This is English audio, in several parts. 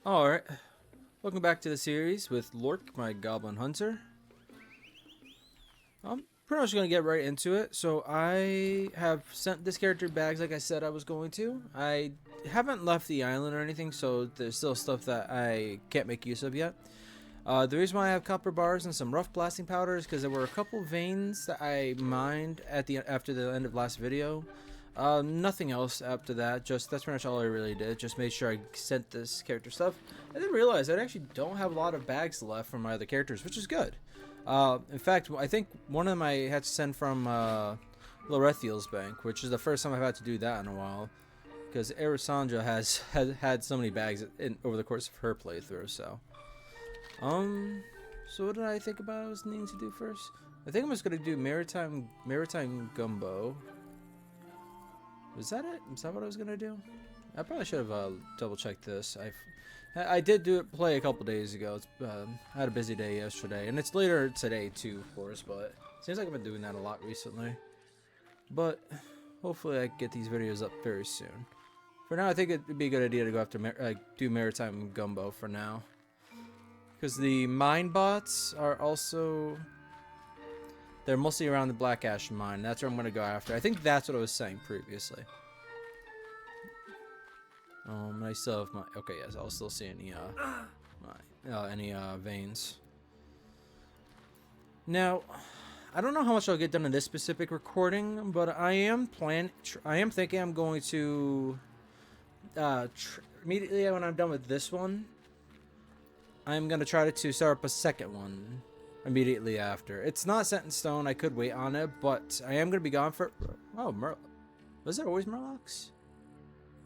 Alright, welcome back to the series with Lorcque, my Goblin Hunter. I'm pretty much going to get right into it. So I have sent this character bags like I said I was going to. I haven't left the island or anything, so there's still stuff that I can't make use of yet. The reason why I have copper bars and some rough blasting powder is because there were a couple veins that I mined after the end of last video. Nothing else after that. That's pretty much all I really did. Just made sure I sent this character stuff. I didn't realize I actually don't have a lot of bags left from my other characters, which is good. In fact, I think one of them I had to send from Lorcque's bank, which is the first time I've had to do that in a while, because Erisandra has had so many bags over the course of her playthrough. So what did I think about I was needing to do first? I think I'm just gonna do maritime gumbo. Was that it? Is that what I was gonna do? I probably should have double checked this. I did play a couple days ago. I had a busy day yesterday, and it's later today too, of course. But it seems like I've been doing that a lot recently. But hopefully, I can get these videos up very soon. For now, I think it'd be a good idea to go after do maritime gumbo for now, because the mine bots are also. They're mostly around the Black Ash mine. That's where I'm going to go after. I think that's what I was saying previously. I still have my... Okay, yes, I'll still see any veins. Now, I don't know how much I'll get done in this specific recording, but I am thinking I'm going to... immediately when I'm done with this one, I'm going to try to start up a second one. Immediately after. It's not set in stone. I could wait on it, but I am going to be gone for... Oh, was there always Murlocs?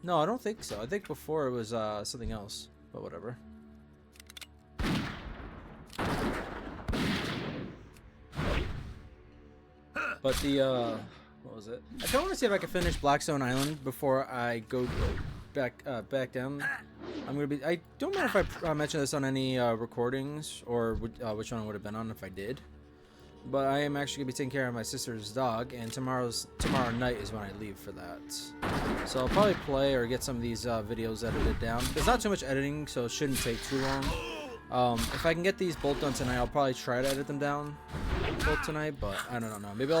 No, I don't think so. I think before it was something else, but whatever. But the what was it? I kind of want to see if I can finish Blackstone Island before I go back down. I'm gonna be. I don't know if I mentioned this on any recordings or which one it would have been on if I did. But I am actually gonna be taking care of my sister's dog, and tomorrow night is when I leave for that. So I'll probably play or get some of these videos edited down. There's not too much editing, so it shouldn't take too long. If I can get these both done tonight, I'll probably try to edit them down both tonight. But I don't know. Maybe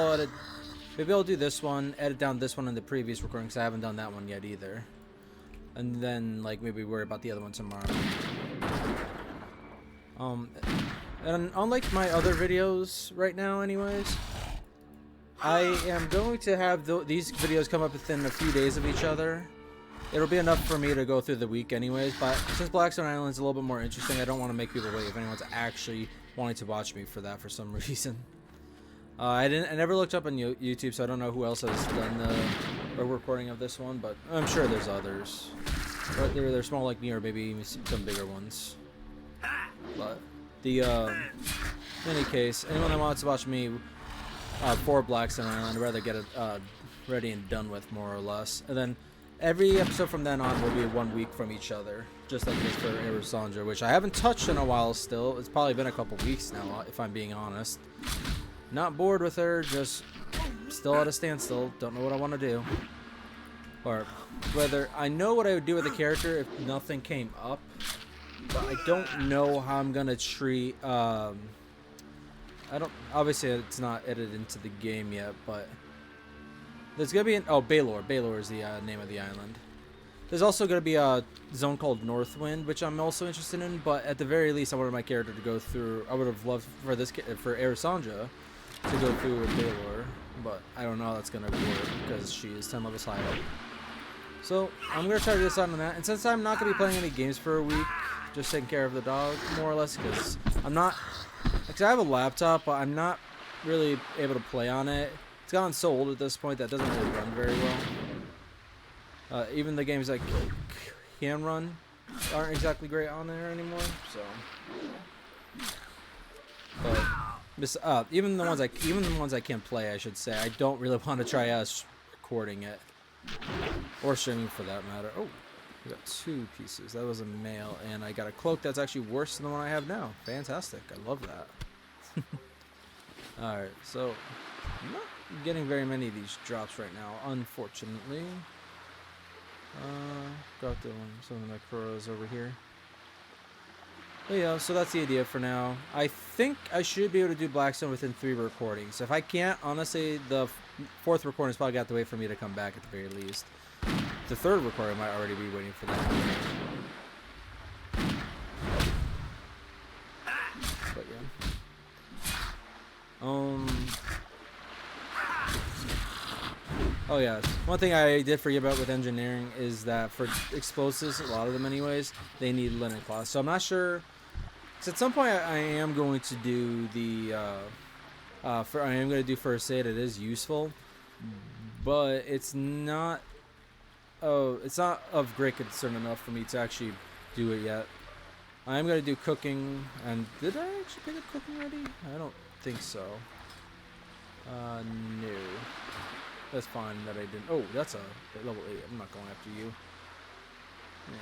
I'll do this one, edit down this one in the previous recording, because I haven't done that one yet either. And then, like, maybe worry about the other one tomorrow. And unlike my other videos right now, anyways, I am going to have these videos come up within a few days of each other. It'll be enough for me to go through the week anyways, but since Blackstone Island is a little bit more interesting, I don't want to make people wait if anyone's actually wanting to watch me for that for some reason. I never looked up on YouTube, so I don't know who else has done the recording of this one, but I'm sure there's others. But they're small like me, or maybe even some bigger ones. But in any case, anyone that wants to watch me for Blackstone Island, I'd rather get it ready and done with, more or less. And then every episode from then on will be 1 week from each other, just like it is for Erisandra, which I haven't touched in a while still. It's probably been a couple weeks now, if I'm being honest. Not bored with her, just still at a standstill. Don't know what I want to do. Or whether I know what I would do with the character if nothing came up, but I don't know how I'm gonna treat. I don't. Obviously, it's not edited into the game yet, but there's gonna be Baylor. Baylor is the name of the island. There's also gonna be a zone called Northwind, which I'm also interested in. But at the very least, I wanted my character to go through. I would have loved for Erisandra to go through with Baylor, but I don't know how that's gonna work because she is 10 levels higher. So I'm gonna try to decide on that, and since I'm not gonna be playing any games for a week, just taking care of the dog more or less, because I have a laptop, but I'm not really able to play on it. It's gotten so old at this point that it doesn't really run very well. Even the games that can run aren't exactly great on there anymore. So, but even the ones I can't play, I should say, I don't really want to try recording it. Or streaming for that matter. Oh, we got 2 pieces. That was a male, and I got a cloak that's actually worse than the one I have now. Fantastic. I love that. Alright, so I'm not getting very many of these drops right now, unfortunately. Got some of my crows over here. But yeah, so that's the idea for now. I think I should be able to do Blackstone within 3 recordings. If I can't, honestly, the 4th recording is probably got to wait for me to come back at the very least. The 3rd recording might already be waiting for that. But yeah. Oh yeah, one thing I did forget about with engineering is that for explosives, a lot of them anyways, they need linen cloth. So I'm not sure. So at some point I am going to do the I am going to do first aid. It is useful, but it's not of great concern enough for me to actually do it yet. I am going to do cooking, and did I actually pick up cooking already? I don't think so. No. That's fine that I didn't. Oh, that's a level 8. I'm not going after you. Yeah.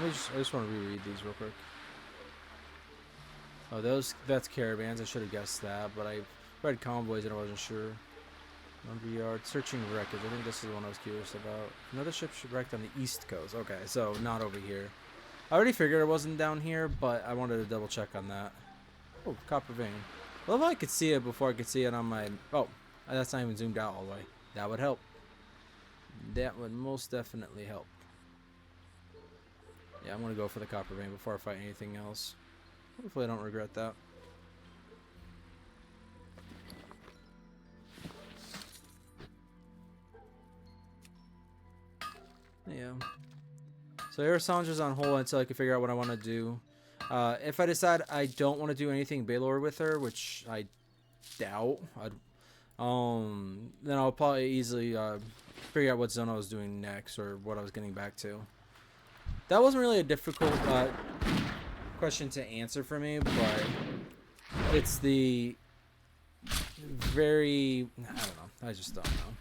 I just want to reread these real quick. Oh, that's caravans. I should have guessed that, but I read convoys and I wasn't sure. Lumber yard, searching wreckage. I think this is the one I was curious about. Another ship wrecked on the east coast. Okay, so not over here. I already figured it wasn't down here, but I wanted to double check on that. Oh, copper vein. I love how I could see it before I could see it on my... Oh, that's not even zoomed out all the way. That would help. That would most definitely help. Yeah, I'm going to go for the copper vein before I fight anything else. Hopefully I don't regret that. Yeah. So Arisandra's on hold until I can figure out what I want to do. If I decide I don't want to do anything Baylor with her, which I doubt, then I'll probably easily figure out what zone I was doing next or what I was getting back to. That wasn't really a difficult question to answer for me, but it's the very... I don't know. I just don't know.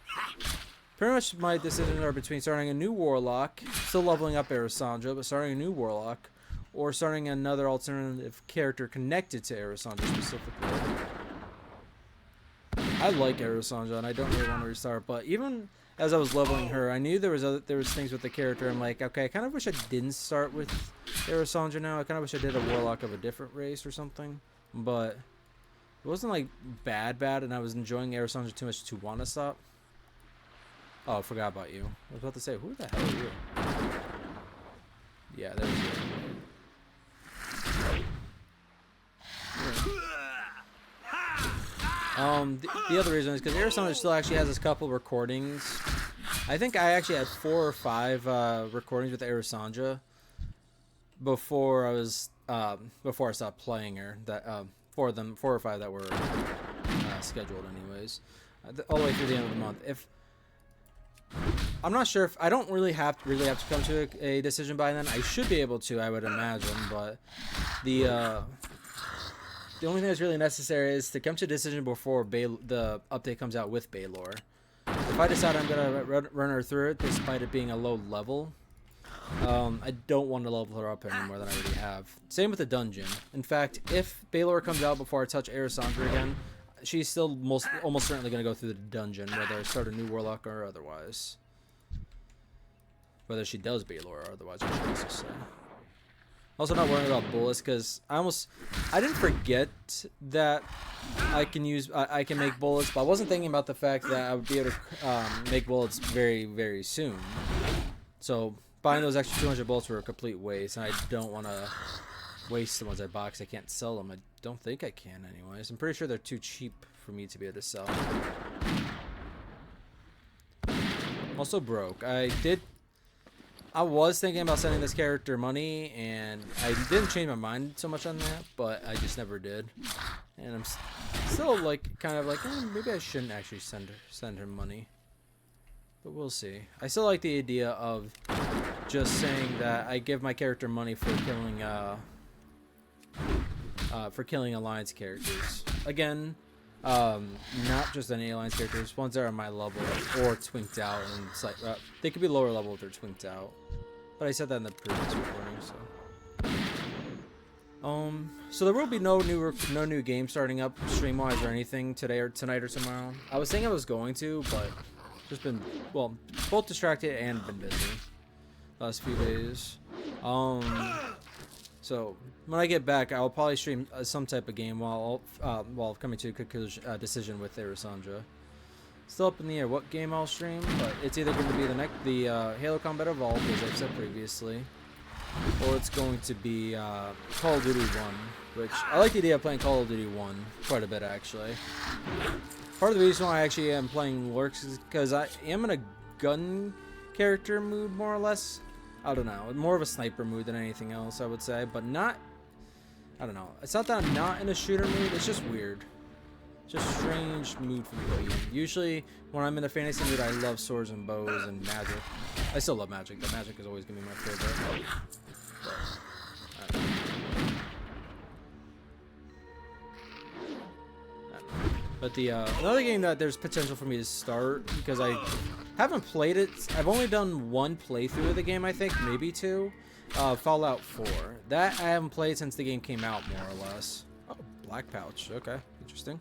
Pretty much my decisions are between starting a new warlock, still leveling up Arisandra, but starting a new warlock, or starting another alternative character connected to Arisandra specifically. I like Arisandra and I don't really want to restart, but even as I was leveling her, I knew there was things with the character. I'm like, okay, I kind of wish I didn't start with Arisandra now. I kind of wish I did a warlock of a different race or something, but it wasn't like bad, and I was enjoying Arisandra too much to want to stop. Oh, I forgot about you. I was about to say, who the hell are you? Yeah, there's you. The other reason is because Arizona still actually has a couple recordings. I think I actually had 4 or 5 recordings with Arisandra before I stopped playing her. That 4 or 5 that were scheduled anyways, all the way through the end of the month. I'm not sure if I don't really have to come to a decision by then. I should be able to, I would imagine, but the only thing that's really necessary is to come to a decision before the update comes out with Baylor. If I decide I'm gonna run her through it, despite it being a low level, I don't want to level her up any more than I already have. Same with the dungeon. In fact, if Baylor comes out before I touch Arisandra again, she's still almost certainly going to go through the dungeon, whether I start a new warlock or otherwise. Whether she does Baylor or otherwise, I should also say. Also not worrying about bullets, because I didn't forget that I can make bullets, but I wasn't thinking about the fact that I would be able to make bullets very, very soon. So buying those extra 200 bullets were a complete waste, and I don't want to waste the ones I bought because I can't sell them. I don't think I can anyways. I'm pretty sure they're too cheap for me to be able to sell. Also broke. I was thinking about sending this character money, and I didn't change my mind so much on that, but I just never did. And I'm still like kind of like maybe I shouldn't actually send her money. But we'll see. I still like the idea of just saying that I give my character money for killing alliance characters. Again, not just any alliance characters, ones that are my level or twinked out, and it's like they could be lower level if they're twinked out. But I said that in the previous recording, so. So there will be no new game starting up stream-wise or anything today or tonight or tomorrow. I was saying I was going to, but just been both distracted and been busy. last few days. So when I get back, I'll probably stream some type of game while coming to a decision with Arisandra. Still up in the air what game I'll stream, but it's either going to be the Halo Combat Evolved, as I've said previously, or it's going to be Call of Duty 1, which I like the idea of playing Call of Duty 1 quite a bit, actually. Part of the reason why I actually am playing Lorcque is because I am in a gun character mood, more or less. I don't know, more of a sniper mood than anything else, I would say, but not, I don't know. It's not that I'm not in a shooter mood, it's just weird. Just a strange mood for me to be in. Usually, when I'm in a fantasy mood, I love swords and bows and magic. I still love magic. The magic is always going to be my favorite. But the another game that there's potential for me to start, because I haven't played it. I've only done one playthrough of the game, I think, maybe two. Fallout 4. That I haven't played since the game came out, more or less. Oh, black pouch. Okay, interesting.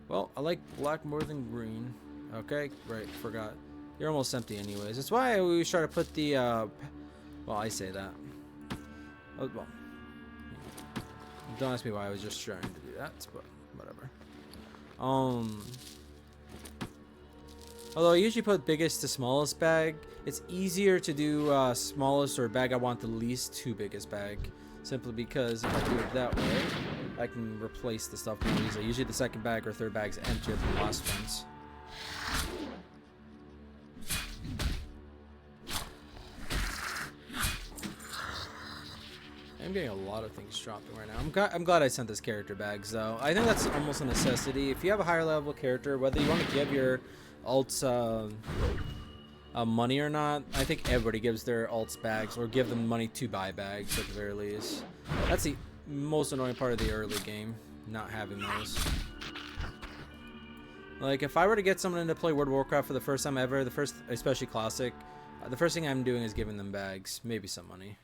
Well, I like black more than green. Okay, right, forgot. You're almost empty anyways. That's why I always try to put the, well, I say that. Oh, well, don't ask me why I was just trying to do that, but whatever. Although I usually put biggest to smallest bag, it's easier to do smallest or bag I want the least to biggest bag. Simply because if I do it that way, I can replace the stuff more easily. Usually the second bag or third bag's emptier than the last ones. I'm getting a lot of things dropping right now. I'm glad I sent this character bags, though. I think that's almost a necessity. If you have a higher level character, whether you want to give your alts money or not, I think everybody gives their alts bags, or give them money to buy bags at the very least. That's the most annoying part of the early game, not having those. Like, if I were to get someone to play World of Warcraft for the first time ever, especially Classic, the first thing I'm doing is giving them bags, maybe some money.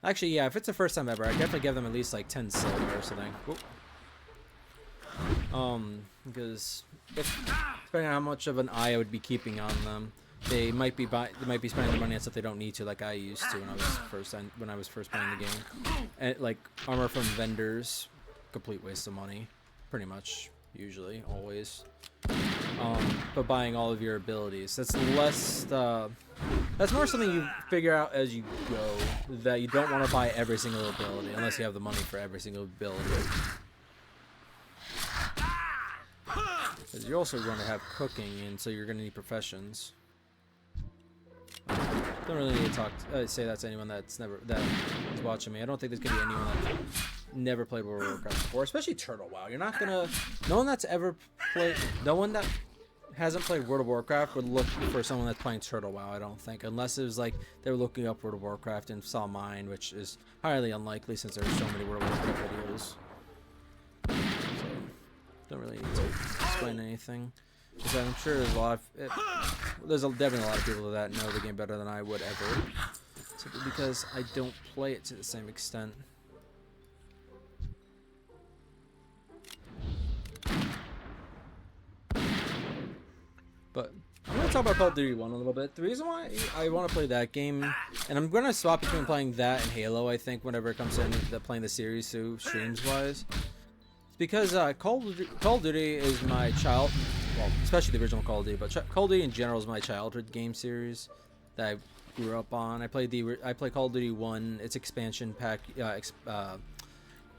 Actually, yeah, if it's the first time ever, I'd definitely give them at least like 10 silver or something. Whoop. Because depending on how much of an eye I would be keeping on them, they might be spending their money on stuff they don't need to, like I used to when I was first playing the game. And like armor from vendors, complete waste of money, pretty much, usually, always. But buying all of your abilities, that's more something you figure out as you go, that you don't want to buy every single ability unless you have the money for every single ability. Because you're also going to have cooking, and so you're going to need professions. Don't really need to say that to anyone that is watching me. I don't think there's going to be anyone that never played World of Warcraft before, especially Turtle WoW. You're not gonna. No one that's ever played. No one that hasn't played World of Warcraft would look for someone that's playing Turtle WoW. I don't think, unless it was like they were looking up World of Warcraft and saw mine, which is highly unlikely since there's so many World of Warcraft videos. So don't really need to explain anything. Because I'm sure there's definitely a lot of people that know the game better than I would ever. Simply because I don't play it to the same extent. But I'm going to talk about Call of Duty 1 a little bit. The reason why I want to play that game, and I'm going to swap between playing that and Halo, I think, whenever it comes to playing the series, so streams-wise. It's because Call of Duty is my well, especially the original Call of Duty, but Call of Duty in general is my childhood game series that I grew up on. I played Call of Duty 1, its expansion pack,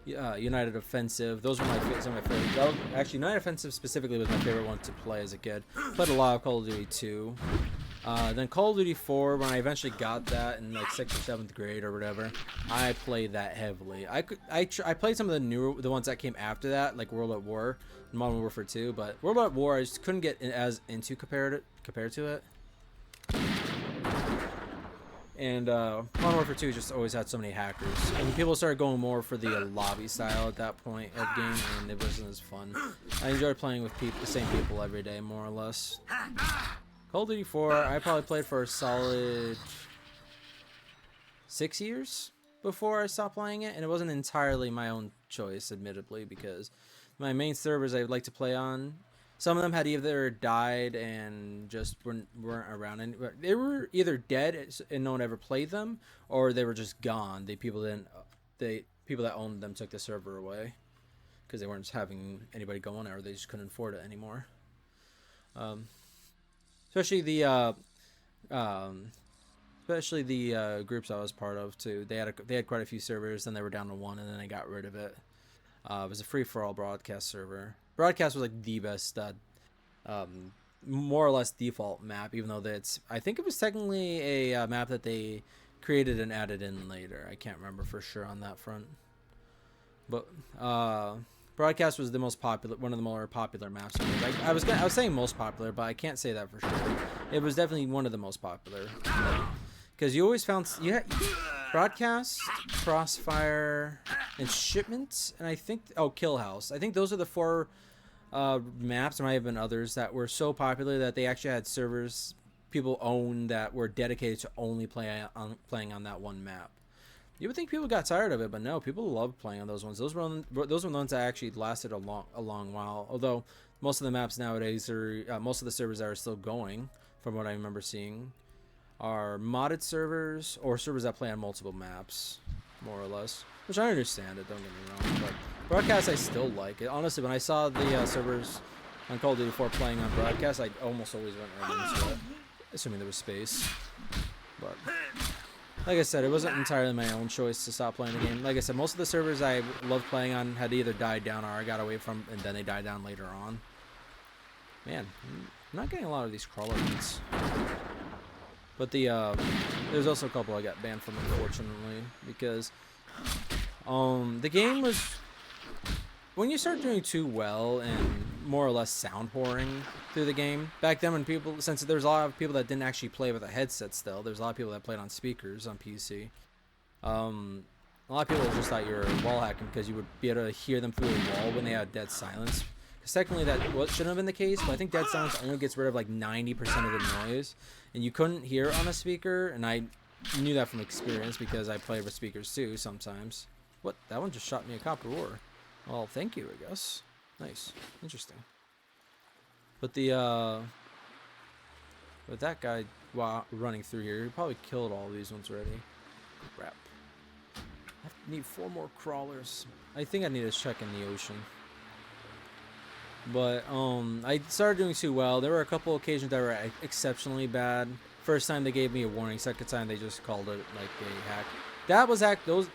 United Offensive. Those were some of my favorites. Actually, United Offensive specifically was my favorite one to play as a kid. Played a lot of Call of Duty 2. Then Call of Duty 4, when I eventually got that in like 6th or 7th grade or whatever, I played that heavily. I played some of the ones that came after that, like World at War and Modern Warfare 2, but World at War I just couldn't get as into compared to it. And Modern Warfare 2 just always had so many hackers. And people started going more for the lobby style at that point of game, and it wasn't as fun. I enjoyed playing with the same people every day, more or less. Call of Duty 4, I probably played for a solid 6 years before I stopped playing it, and it wasn't entirely my own choice, admittedly, because my main servers I would like to play on Some of them had either died and just weren't around, and they were either dead and no one ever played them, or they were just gone. The people that owned them took the server away because they weren't having anybody going, or they just couldn't afford it anymore. Um, especially the um, groups I was part of too. They had quite a few servers, then they were down to one, and then they got rid of it. It was a free for all broadcast server. Broadcast was like the best, more or less default map, even though I think it was technically a map that they created and added in later. I can't remember for sure on that front. But broadcast was the most popular, one of the more popular maps. I was saying most popular, but I can't say that for sure. It was definitely one of the most popular, because you always found broadcast, crossfire, and shipments, and I think kill house. I think those are the four maps. There might have been others that were so popular that they actually had servers people owned that were dedicated to only playing on that one map. You would think people got tired of it, but no, people loved playing on those ones. Those were the ones that actually lasted a long while. Although most of the maps nowadays are most of the servers that are still going, from what I remember seeing, are modded servers or servers that play on multiple maps, more or less. Which I understand it, don't get me wrong, but broadcast I still like it. Honestly, when I saw the servers on Call of Duty 4 playing on broadcast, I almost always went right into it, assuming there was space. But like I said, it wasn't entirely my own choice to stop playing the game. Like I said, most of the servers I loved playing on had either died down or I got away from, and then they died down later on. Man, I'm not getting a lot of these crawler hits. But there's also a couple I got banned from, unfortunately, because the game was, when you start doing too well and more or less sound whoring through the game, back then when since there's a lot of people that didn't actually play with a headset still, there's a lot of people that played on speakers on PC. A lot of people just thought you were wall hacking because you would be able to hear them through the wall when they had dead silence. Because technically that shouldn't have been the case, but I think dead silence only gets rid of like 90% of the noise, and you couldn't hear it on a speaker, and I knew that from experience because I played with speakers too sometimes. What? That one just shot me a copper ore. Well, thank you, I guess. Nice. Interesting. But with that guy running through here, he probably killed all these ones already. Crap. I need 4 more crawlers. I think I need to check in the ocean. But I started doing too well. There were a couple occasions that were exceptionally bad. First time they gave me a warning. Second time they just called it like a hack. That was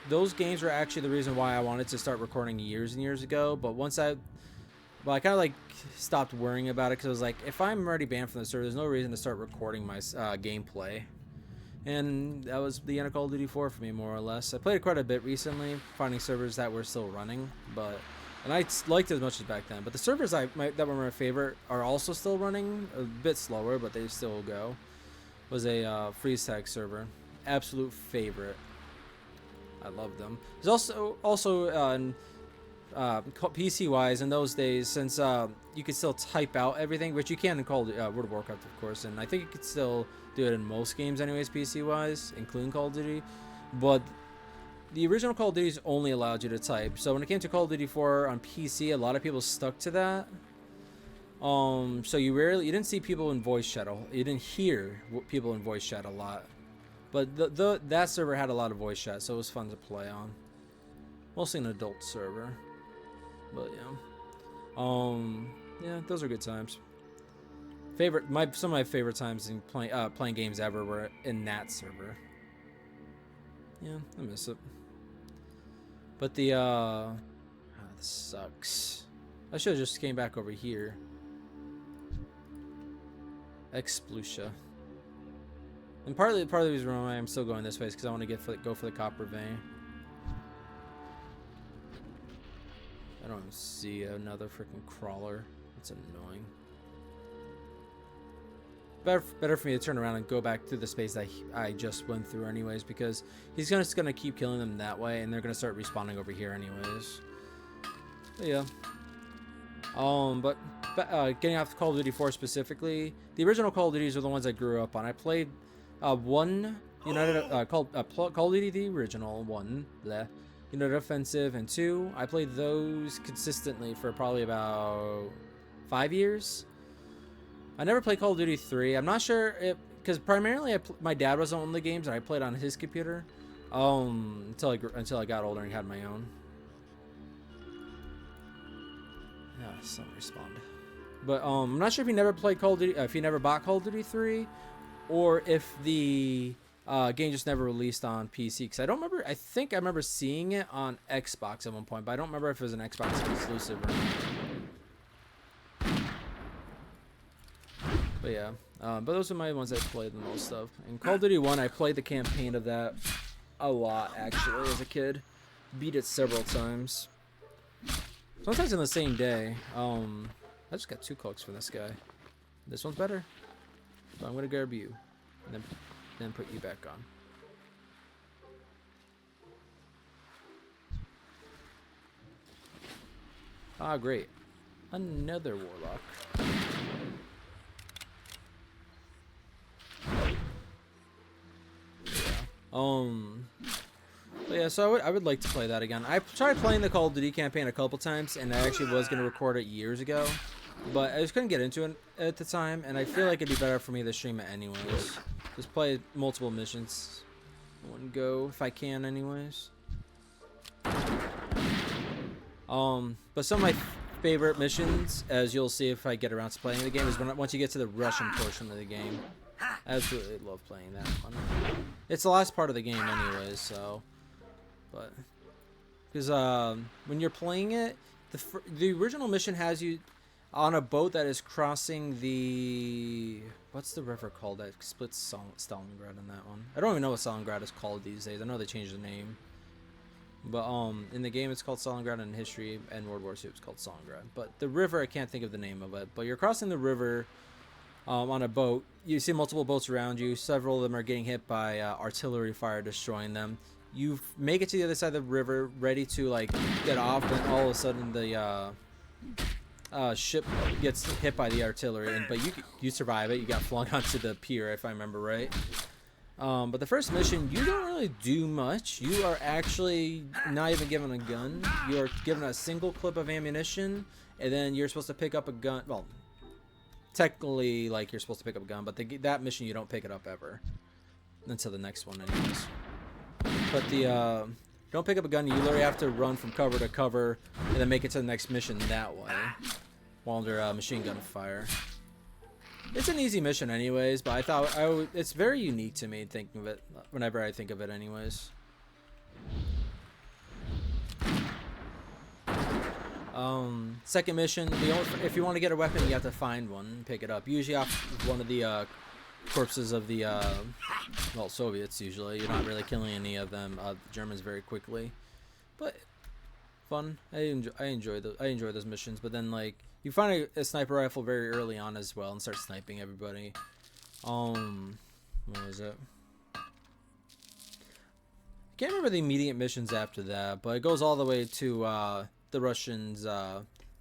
those games were actually the reason why I wanted to start recording years and years ago. But I kind of like stopped worrying about it because I was like, if I'm already banned from the server, there's no reason to start recording my gameplay. And that was the end of Call of Duty 4 for me, more or less. I played it quite a bit recently, finding servers that were still running, and I liked it as much as back then. But the servers that were my favorite are also still running, a bit slower, but they still go. Was a freeze tag server, absolute favorite. I love them. There's also PC wise in those days, since you could still type out everything, which you can in World of Warcraft, of course, and I think you could still do it in most games anyways, PC wise, including Call of Duty. But the original Call of Duty only allowed you to type. So when it came to Call of Duty 4 on PC, a lot of people stuck to that. So you didn't see people in voice chat. You didn't hear people in voice chat a lot. But that server had a lot of voice chat, so it was fun to play on. Mostly an adult server. But yeah. Yeah, those are good times. Some of my favorite times in playing games ever were in that server. Yeah, I miss it. But this sucks. I should have just came back over here. Explusia. And partly the reason why I'm still going this way is because I want to go for the copper vein. I don't see another freaking crawler. It's annoying. Better for me to turn around and go back through the space that I just went through anyways, because he's just gonna keep killing them that way, and they're gonna start respawning over here anyways. But yeah. But getting off Call of Duty 4 specifically, the original Call of Duties are the ones I grew up on. I played Call of Duty the original 1, United Offensive, and 2. I played those consistently for probably about 5 years. I never played Call of Duty 3. I'm not sure if, because primarily my dad was on the games and I played on his computer until I got older and had my own. Yeah, someone respond. But I'm not sure if he never played Call of Duty, if he never bought Call of Duty 3, or if the game just never released on PC. Because I don't remember. I think I remember seeing it on Xbox at one point, but I don't remember if it was an Xbox exclusive or not. But yeah, but those are my ones I played the most of. In Call of Duty 1, I played the campaign of that a lot, actually, as a kid. Beat it several times. Sometimes in the same day. I just got 2 cloaks for this guy. This one's better. So I'm going to grab you. And then put you back on. Ah, great. Another warlock. But yeah, so I would like to play that again. I tried playing the Call of Duty campaign a couple times, and I actually was going to record it years ago, but I just couldn't get into it at the time, and I feel like it'd be better for me to stream it anyways. Just play multiple missions in one go, if I can anyways. But some of my favorite missions, as you'll see if I get around to playing the game, is once you get to the Russian portion of the game. I absolutely love playing that one. It's the last part of the game anyways, so... But... Because, when you're playing it, the original mission has you on a boat that is crossing the... What's the river called that splits Stalingrad in that one? I don't even know what Stalingrad is called these days. I know they changed the name. But, in the game it's called Stalingrad, in history, and World War II it's called Stalingrad. But the river, I can't think of the name of it. But you're crossing the river... on a boat. You see multiple boats around you. Several of them are getting hit by artillery fire, destroying them. You make it to the other side of the river, ready to like get off, and all of a sudden the ship gets hit by the artillery. But you survive it. You got flung onto the pier, if I remember right. But the first mission, you don't really do much. You are actually not even given a gun. You are given a single clip of ammunition, and then you're supposed to pick up a gun. Well, technically, like, you're supposed to pick up a gun, but that mission you don't pick it up ever until the next one anyways. But the don't pick up a gun. You literally have to run from cover to cover and then make it to the next mission that way while under machine gun fire. It's an easy mission anyways, but I thought it's very unique to me thinking of it whenever I think of it anyways. Second mission, if you want to get a weapon, you have to find one and pick it up. Usually off one of the corpses of the well, Soviets. Usually you're not really killing any of them, the Germans, very quickly, but fun. I enjoy those missions. But then, like, you find a sniper rifle very early on as well and start sniping everybody. What was it? I can't remember the immediate missions after that, but it goes all the way to the Russians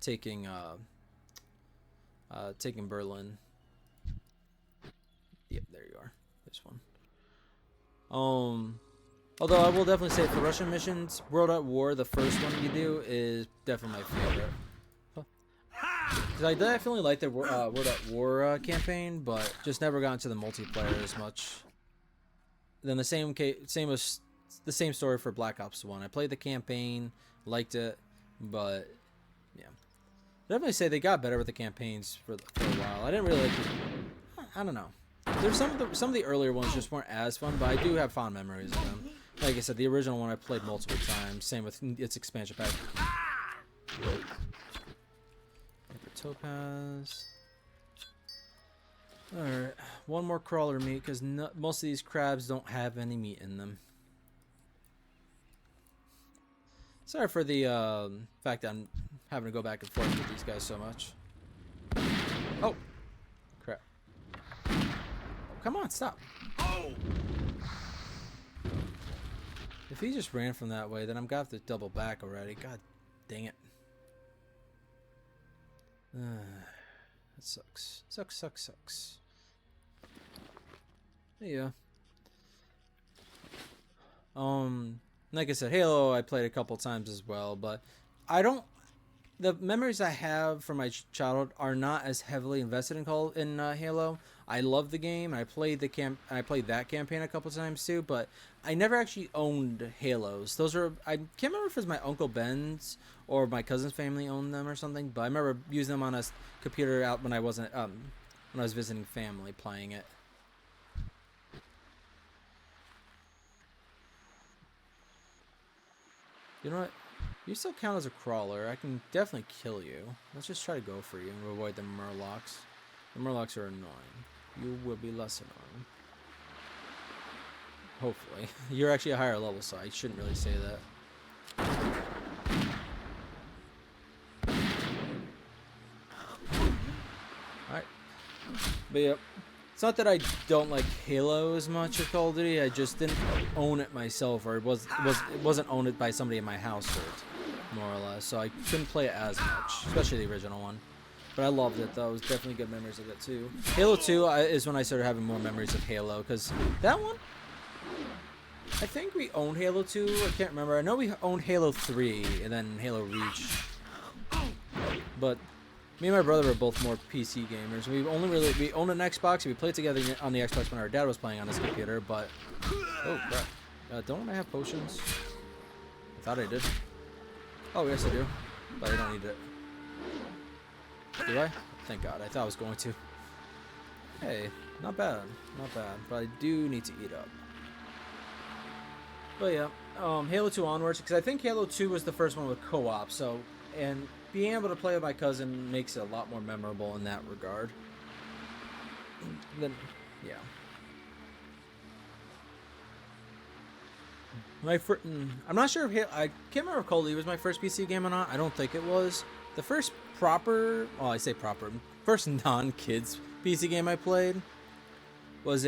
taking Berlin. Yep, there you are. This one. Although I will definitely say for Russian missions, World at War, the first one you do, is definitely my favorite. Because I definitely like the World at War campaign, but just never got into the multiplayer as much. Then the same was the same story for Black Ops 1. I played the campaign, liked it, but yeah, definitely say they got better with the campaigns for a while. I didn't really like it. I don't know. There's some of the earlier ones just weren't as fun, but I do have fond memories of them. Like I said, the original one I played multiple times. Same with its expansion pack. Topaz. Alright, one more crawler meat, because most of these crabs don't have any meat in them. Sorry for the fact that I'm having to go back and forth with these guys so much. Oh! Crap. Oh, come on, stop. Oh! If he just ran from that way, then I'm going to have to double back already. God dang it. That sucks. Sucks. Yeah. Like I said, Halo I played a couple times as well, but I don't the memories I have from my childhood are not as heavily invested in Halo. I love the game. I played I played that campaign a couple times too, but I never actually owned Halos. Those are I can't remember if it was my Uncle Ben's or my cousin's family owned them or something, but I remember using them on a computer out when I wasn't when I was visiting family playing it. You know what? You still count as a crawler. I can definitely kill you. Let's just try to go for you and avoid the Murlocs. The Murlocs are annoying. You will be less annoying. Hopefully. You're actually a higher level, so I shouldn't really say that. Alright. But yeah. It's not that I don't like Halo as much as Call of Duty. I just didn't own it myself, or it wasn't owned by somebody in my household, more or less. So I couldn't play it as much, especially the original one. But I loved it though. It was definitely good memories of it too. Halo 2 is when I started having more memories of Halo, because that one, I think we owned Halo 2. I can't remember. I know we owned Halo 3 and then Halo Reach. But me and my brother were both more PC gamers. We owned an Xbox. We played together on the Xbox when our dad was playing on his computer. But oh crap! Don't I have potions? I thought I did. Oh yes, I do, but I don't need it. Do I? Thank God. I thought I was going to. Hey, not bad, not bad. But I do need to eat up. But yeah, Halo 2 onwards, because I think Halo 2 was the first one with co-op. So and being able to play with my cousin makes it a lot more memorable in that regard. Then, yeah. I'm not sure if I can't remember if Call of Duty was my first PC game or not. I don't think it was. The first proper, well, I say proper, first non-kids PC game I played was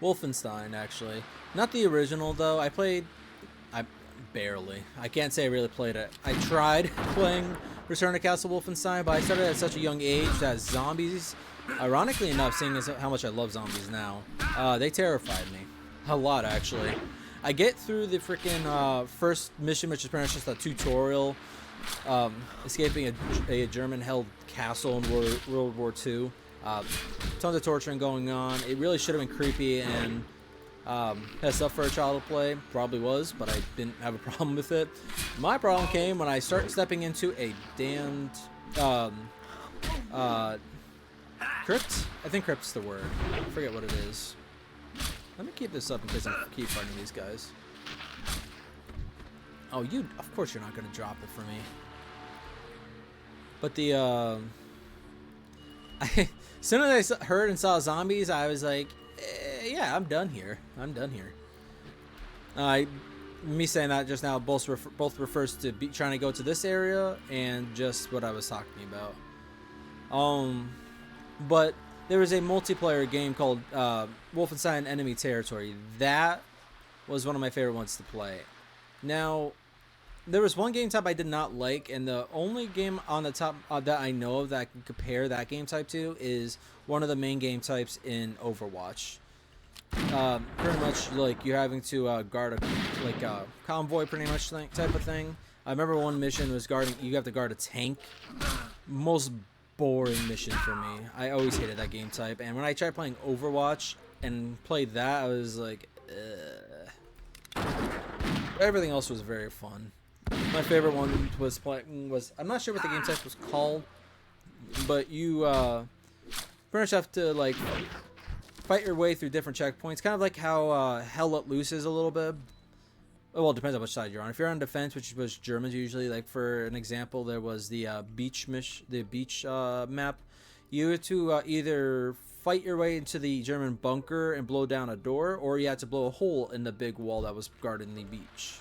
Wolfenstein, actually. Not the original though. I barely. I can't say I really played it. I tried playing Return to Castle Wolfenstein, but I started at such a young age that zombies, ironically enough, seeing as how much I love zombies now, they terrified me. A lot, actually. I get through the freaking first mission, which is pretty much just a tutorial, escaping a German-held castle in World War II. Tons of torturing going on. It really should have been creepy and had stuff for a child to play. Probably was, but I didn't have a problem with it. My problem came when I started stepping into a damned crypt. I think crypt's the word. I forget what it is. Let me keep this up in case I keep fighting these guys. Oh, of course you're not going to drop it for me. But as soon as I heard and saw zombies, I was like, yeah, I'm done here. I'm done here. Me saying that just now both refers to trying to go to this area and just what I was talking about. But there was a multiplayer game called Wolfenstein Enemy Territory. That was one of my favorite ones to play. Now, there was one game type I did not like, and the only game on the top that I know of that I can compare that game type to is one of the main game types in Overwatch. Pretty much like you're having to guard a convoy, pretty much type of thing. I remember one mission was you have to guard a tank. Most boring mission for me. I always hated that game type, and when I tried playing Overwatch and played that, I was like, ugh. Everything else was very fun. My favorite one was I'm not sure what the game type was called, but you pretty much have to like fight your way through different checkpoints, kind of like how Hell Let Loose is a little bit. Well, it depends on which side you're on. If you're on defense, which was Germans usually, like for an example, there was the beach map. You had to either fight your way into the German bunker and blow down a door, or you had to blow a hole in the big wall that was guarding the beach.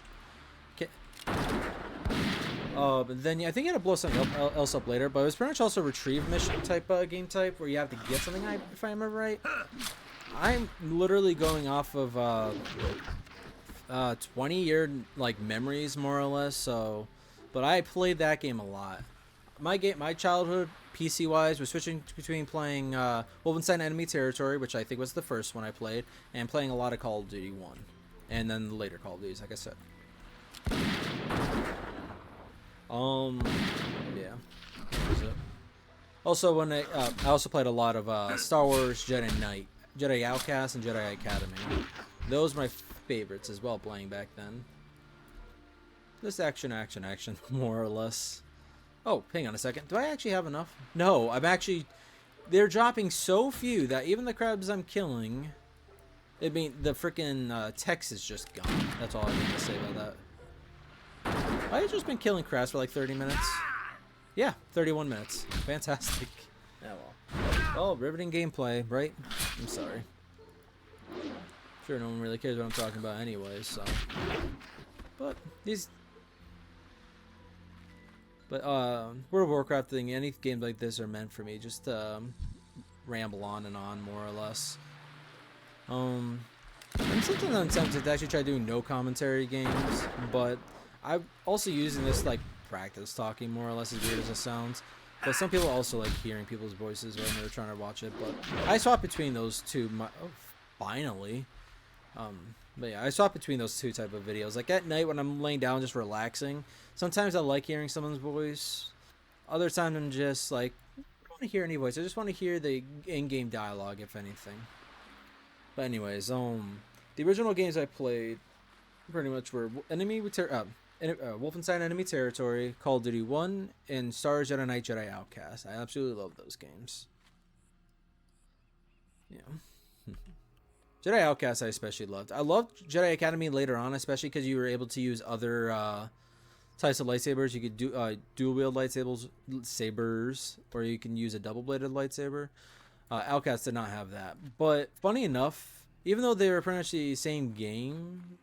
Okay. But then I think you had to blow something else up later, but it was pretty much also a retrieve mission type game type where you have to get something, if I remember right. I'm literally going off of 20-year like memories more or less, so but I played that game a lot. My childhood PC wise was switching between playing Wolfenstein Enemy Territory, which I think was the first one I played, and playing a lot of Call of Duty 1 and then the later Call of Duties, like I said. Yeah. What was it? Also, when I also played a lot of Star Wars Jedi Knight, Jedi Outcast, and Jedi Academy. Those were my favorites as well, playing back then. Just action, more or less. Oh, hang on a second. Do I actually have enough? No, I'm actually... They're dropping so few that even the crabs I'm killing... I mean, the freaking text is just gone. That's all I need to say about that. I've just been killing crabs for like 30 minutes. Yeah, 31 minutes. Fantastic. Yeah, well, riveting gameplay, right? I'm sorry. Sure, no one really cares what I'm talking about anyways, so... But, World of Warcraft thing, any games like this are meant for me. Just, ramble on and on, more or less. I'm sometimes tempted to actually try doing no commentary games, but I'm also using this, like, practice talking, more or less, as weird as it sounds. But some people also like hearing people's voices when they're trying to watch it, but I swap between those two, finally. But yeah, I swap between those two type of videos. Like at night when I'm laying down just relaxing, sometimes I like hearing someone's voice. Other times I'm just like, I don't want to hear any voice. I just want to hear the in-game dialogue, if anything. But anyways, the original games I played pretty much were Wolfenstein Enemy Territory, Call of Duty 1, and Star Wars Jedi Knight, Jedi Outcast. I absolutely love those games. Yeah. Jedi Outcast I especially loved. I loved Jedi Academy later on, especially because you were able to use other types of lightsabers. You could do dual-wield lightsabers, or you can use a double-bladed lightsaber. Outcast did not have that. But funny enough, even though they were pretty much the same game,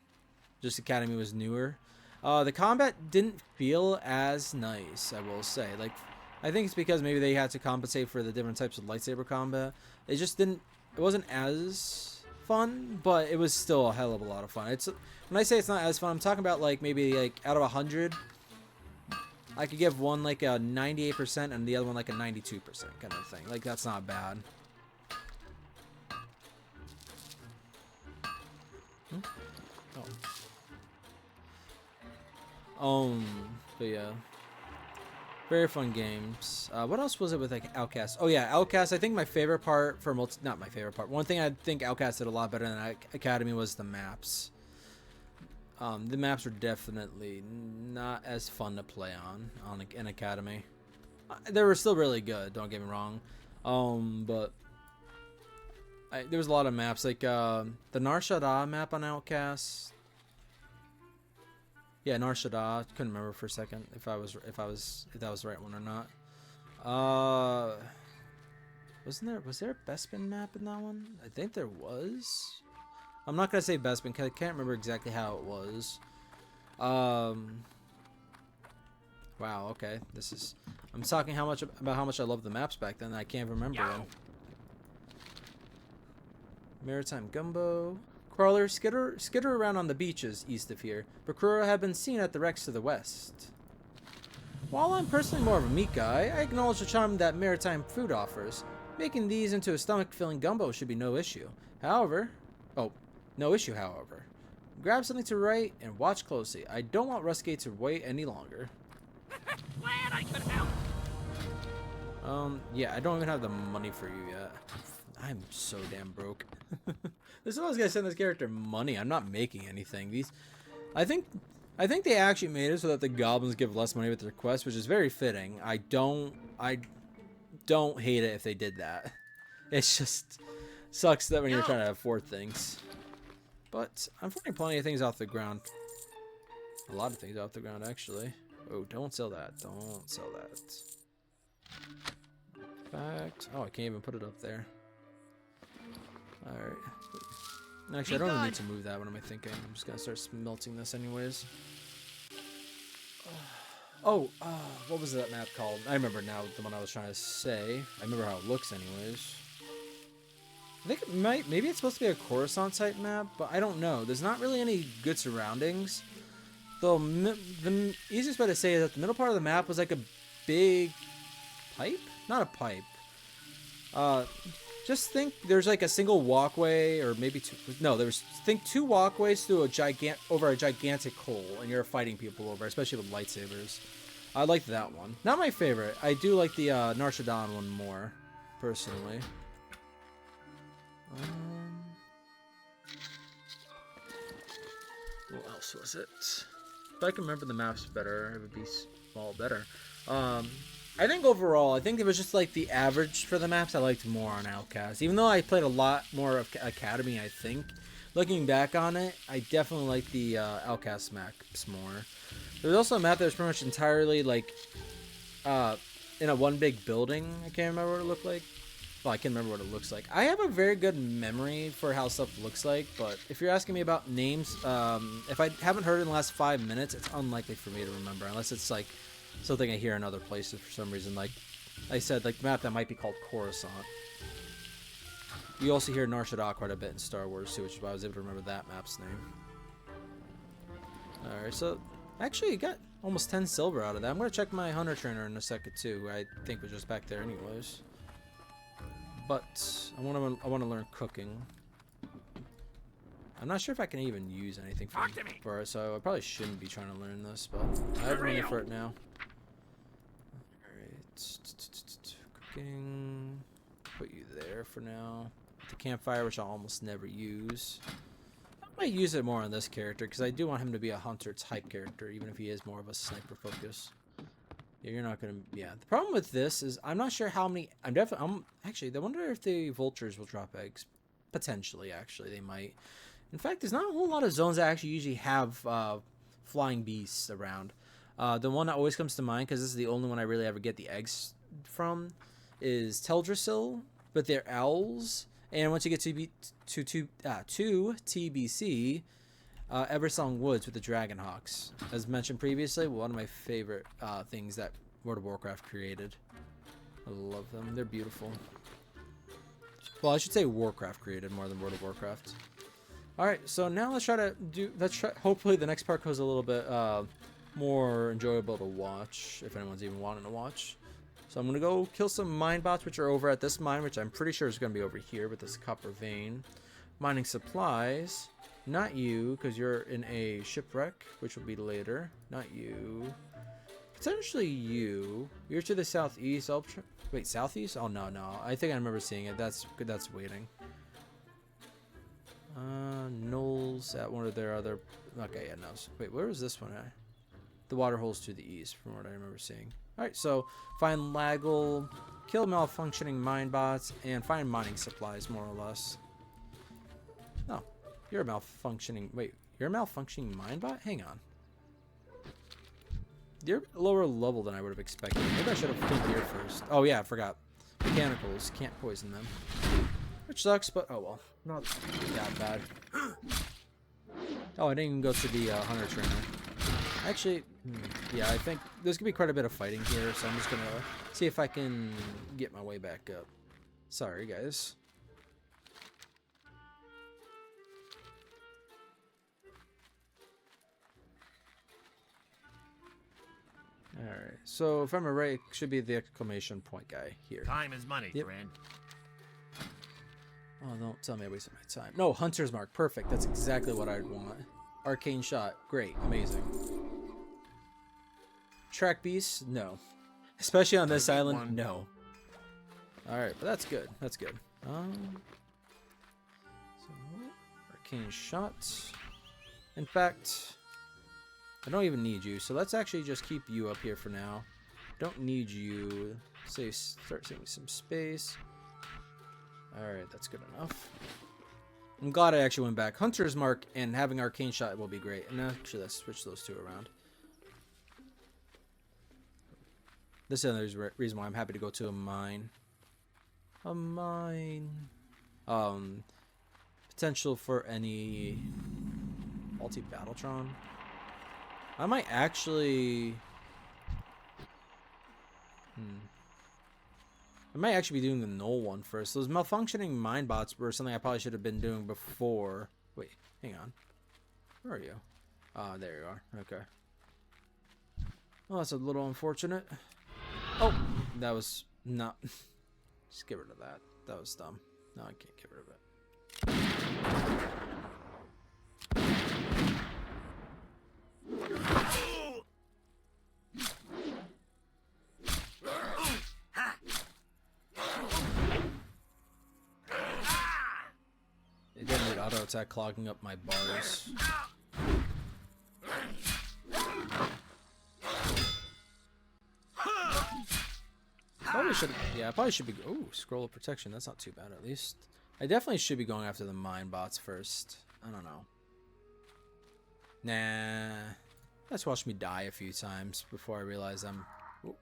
just Academy was newer, the combat didn't feel as nice, I will say. Like, I think it's because maybe they had to compensate for the different types of lightsaber combat. It just didn't... It wasn't as fun, but it was still a hell of a lot of fun. It's when I say it's not as fun, I'm talking about like maybe like out of 100, I could give one like a 98% and the other one like a 92% kind of thing. Like that's not bad. But yeah, very fun games. What else was it with like Outcast? Oh yeah, Outcast. I think my favorite part for not my favorite part. One thing I think Outcast did a lot better than Academy was the maps. The maps were definitely not as fun to play on in Academy. They were still really good. Don't get me wrong. But there was a lot of maps like the Nar Shaddaa map on Outcast. Yeah, Nar Shaddaa. Couldn't remember for a second if that was the right one or not. Was there a Bespin map in that one? I think there was. I'm not gonna say Bespin because I can't remember exactly how it was. Wow. Okay. I'm talking about how much I love the maps back then. I can't remember them. Maritime Gumbo. Crawler, skitter around on the beaches east of here, but Krura have been seen at the wrecks to the west. While I'm personally more of a meat guy, I acknowledge the charm that maritime food offers. Making these into a stomach-filling gumbo should be no issue. However, grab something to write and watch closely. I don't want Rusgate to wait any longer. Glad I could help. Yeah, I don't even have the money for you yet. I'm so damn broke. This is always gonna send this character money. I'm not making anything. I think they actually made it so that the goblins give less money with their quests, which is very fitting. I don't hate it if they did that. It's just sucks that when you're trying to afford things. But I'm finding plenty of things off the ground. A lot of things off the ground, actually. Oh, don't sell that. Don't sell that. In fact, oh, I can't even put it up there. Alright. Actually, I don't even need to move that. What am I thinking? I'm just gonna start smelting this anyways. What was that map called? I remember now the one I was trying to say. I remember how it looks anyways. I think maybe it's supposed to be a Coruscant type map, but I don't know. There's not really any good surroundings. Though the easiest way to say is that the middle part of the map was like a big pipe? Not a pipe. Just think there's like a single walkway, or maybe two. No, think two walkways through over a gigantic hole, and you're fighting people over, especially with lightsabers. I like that one. Not my favorite. I do like the Narshadon one more, personally. What else was it? If I can remember the maps better, it would be all better. I think overall, I think it was just like the average for the maps I liked more on Outcast. Even though I played a lot more of Academy, I think. Looking back on it, I definitely like the Outcast maps more. There's also a map that was pretty much entirely like in a one big building. I can't remember what it looked like. Well, I can remember what it looks like. I have a very good memory for how stuff looks like, but if you're asking me about names, if I haven't heard it in the last 5 minutes, it's unlikely for me to remember, unless it's like something I hear in other places for some reason. Like I said, like the map that might be called Coruscant. You also hear Nar Shaddaa quite a bit in Star Wars too, which is why I was able to remember that map's name. Alright, so actually you got almost 10 silver out of that. I'm going to check my Hunter Trainer in a second too, who I think was just back there anyways. But I want to learn cooking. I'm not sure if I can even use anything for it, so I probably shouldn't be trying to learn this, but I have money for it now. Alright, cooking, put you there for now. The campfire, which I'll almost never use. I might use it more on this character, because I do want him to be a hunter type character, even if he is more of a sniper focus. Yeah, you're not gonna. Yeah, the problem with this is I'm not sure how many. Actually, I wonder if the vultures will drop eggs. Potentially, actually, they might. In fact, there's not a whole lot of zones that actually usually have flying beasts around. The one that always comes to mind, because this is the only one I really ever get the eggs from, is Teldrassil, but they're owls. And once you get to TBC, Eversong Woods with the Dragonhawks. As mentioned previously, one of my favorite things that World of Warcraft created. I love them. They're beautiful. Well, I should say Warcraft created more than World of Warcraft. Alright, so now let's try to do... hopefully the next part goes a little bit more enjoyable to watch, if anyone's even wanting to watch. So I'm going to go kill some mine bots, which are over at this mine, which I'm pretty sure is going to be over here with this copper vein. Mining supplies. Not you, because you're in a shipwreck, which will be later. Not you. Potentially you. You're to the southeast. Wait, southeast? Oh, no. I think I remember seeing it. That's waiting. Knolls at one of their other... Okay, yeah, no. Wait, where is this one at? The water holes to the east, from what I remember seeing. Alright, so find Laggle, kill malfunctioning mine bots, and find mining supplies, more or less. No, you're a malfunctioning... Wait, you're a malfunctioning mine bot? Hang on. You're lower level than I would have expected. Maybe I should have killed here first. Oh yeah, I forgot. Mechanicals, can't poison them. Which sucks, but oh well. Not that bad. Oh, I didn't even go to the Hunter Trainer. Actually, yeah, I think there's going to be quite a bit of fighting here, so I'm just going to see if I can get my way back up. Sorry, guys. Alright, so if I'm right, it should be the exclamation point guy here. Time is money, friend. Oh, don't tell me I wasted my time. No, Hunter's Mark. Perfect. That's exactly what I'd want. Arcane Shot. Great. Amazing. Track Beast? No. Especially on this island? No. Alright, but that's good. That's good. So, Arcane Shot. In fact, I don't even need you, so let's actually just keep you up here for now. Don't need you. Start saving some space. Alright, that's good enough. I'm glad I actually went back. Hunter's Mark and having Arcane Shot will be great. And actually, let's switch those two around. This is another reason why I'm happy to go to a mine. A mine. Potential for any multi-Battletron. I might actually... I might actually be doing the null one first. Those malfunctioning mine bots were something I probably should have been doing before. Wait, hang on. Where are you? Ah, there you are. Okay. Well, that's a little unfortunate. Oh, that was not... Just get rid of that. That was dumb. No, I can't get rid of it. It didn't need auto attack clogging up my bars. Probably should. Yeah, I probably should be. Ooh, scroll of protection. That's not too bad, at least. I definitely should be going after the mine bots first. I don't know. Nah. Let's watch me die a few times before I realize I'm. Ooh.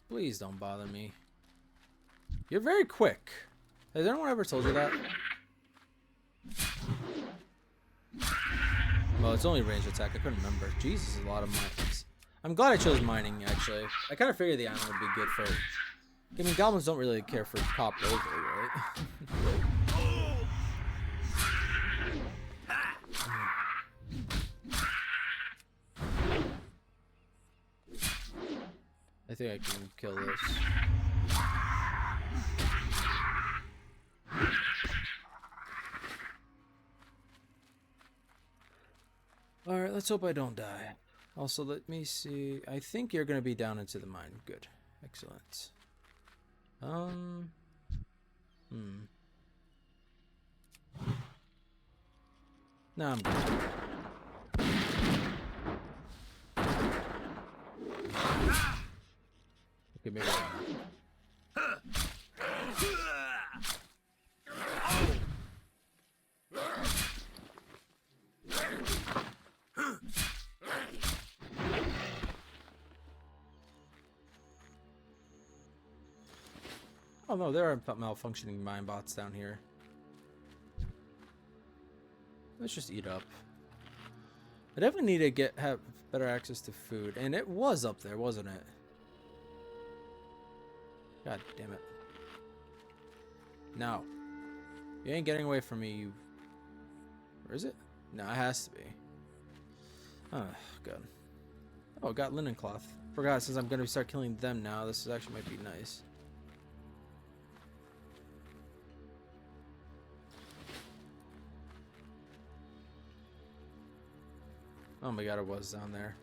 Please don't bother me. You're very quick. Has anyone ever told you that? Well, it's only range attack. I couldn't remember. Jesus, a lot of mines. I'm glad I chose mining, actually. I kind of figured the iron would be good for... I mean, goblins don't really care for copper overly, right? I think I can kill this. Alright, let's hope I don't die. Also, let me see. I think you're going to be down into the mine. Good. Excellent. No, I'm good. Okay, maybe oh no, there are malfunctioning mine bots down here. Let's just eat up. I definitely need to have better access to food, and it was up there, wasn't it? God damn it! No, you ain't getting away from me. You. Where is it? No, it has to be. Oh, good. Oh, got linen cloth. Forgot, since I'm gonna start killing them now, this actually might be nice. Oh my god, it was down there.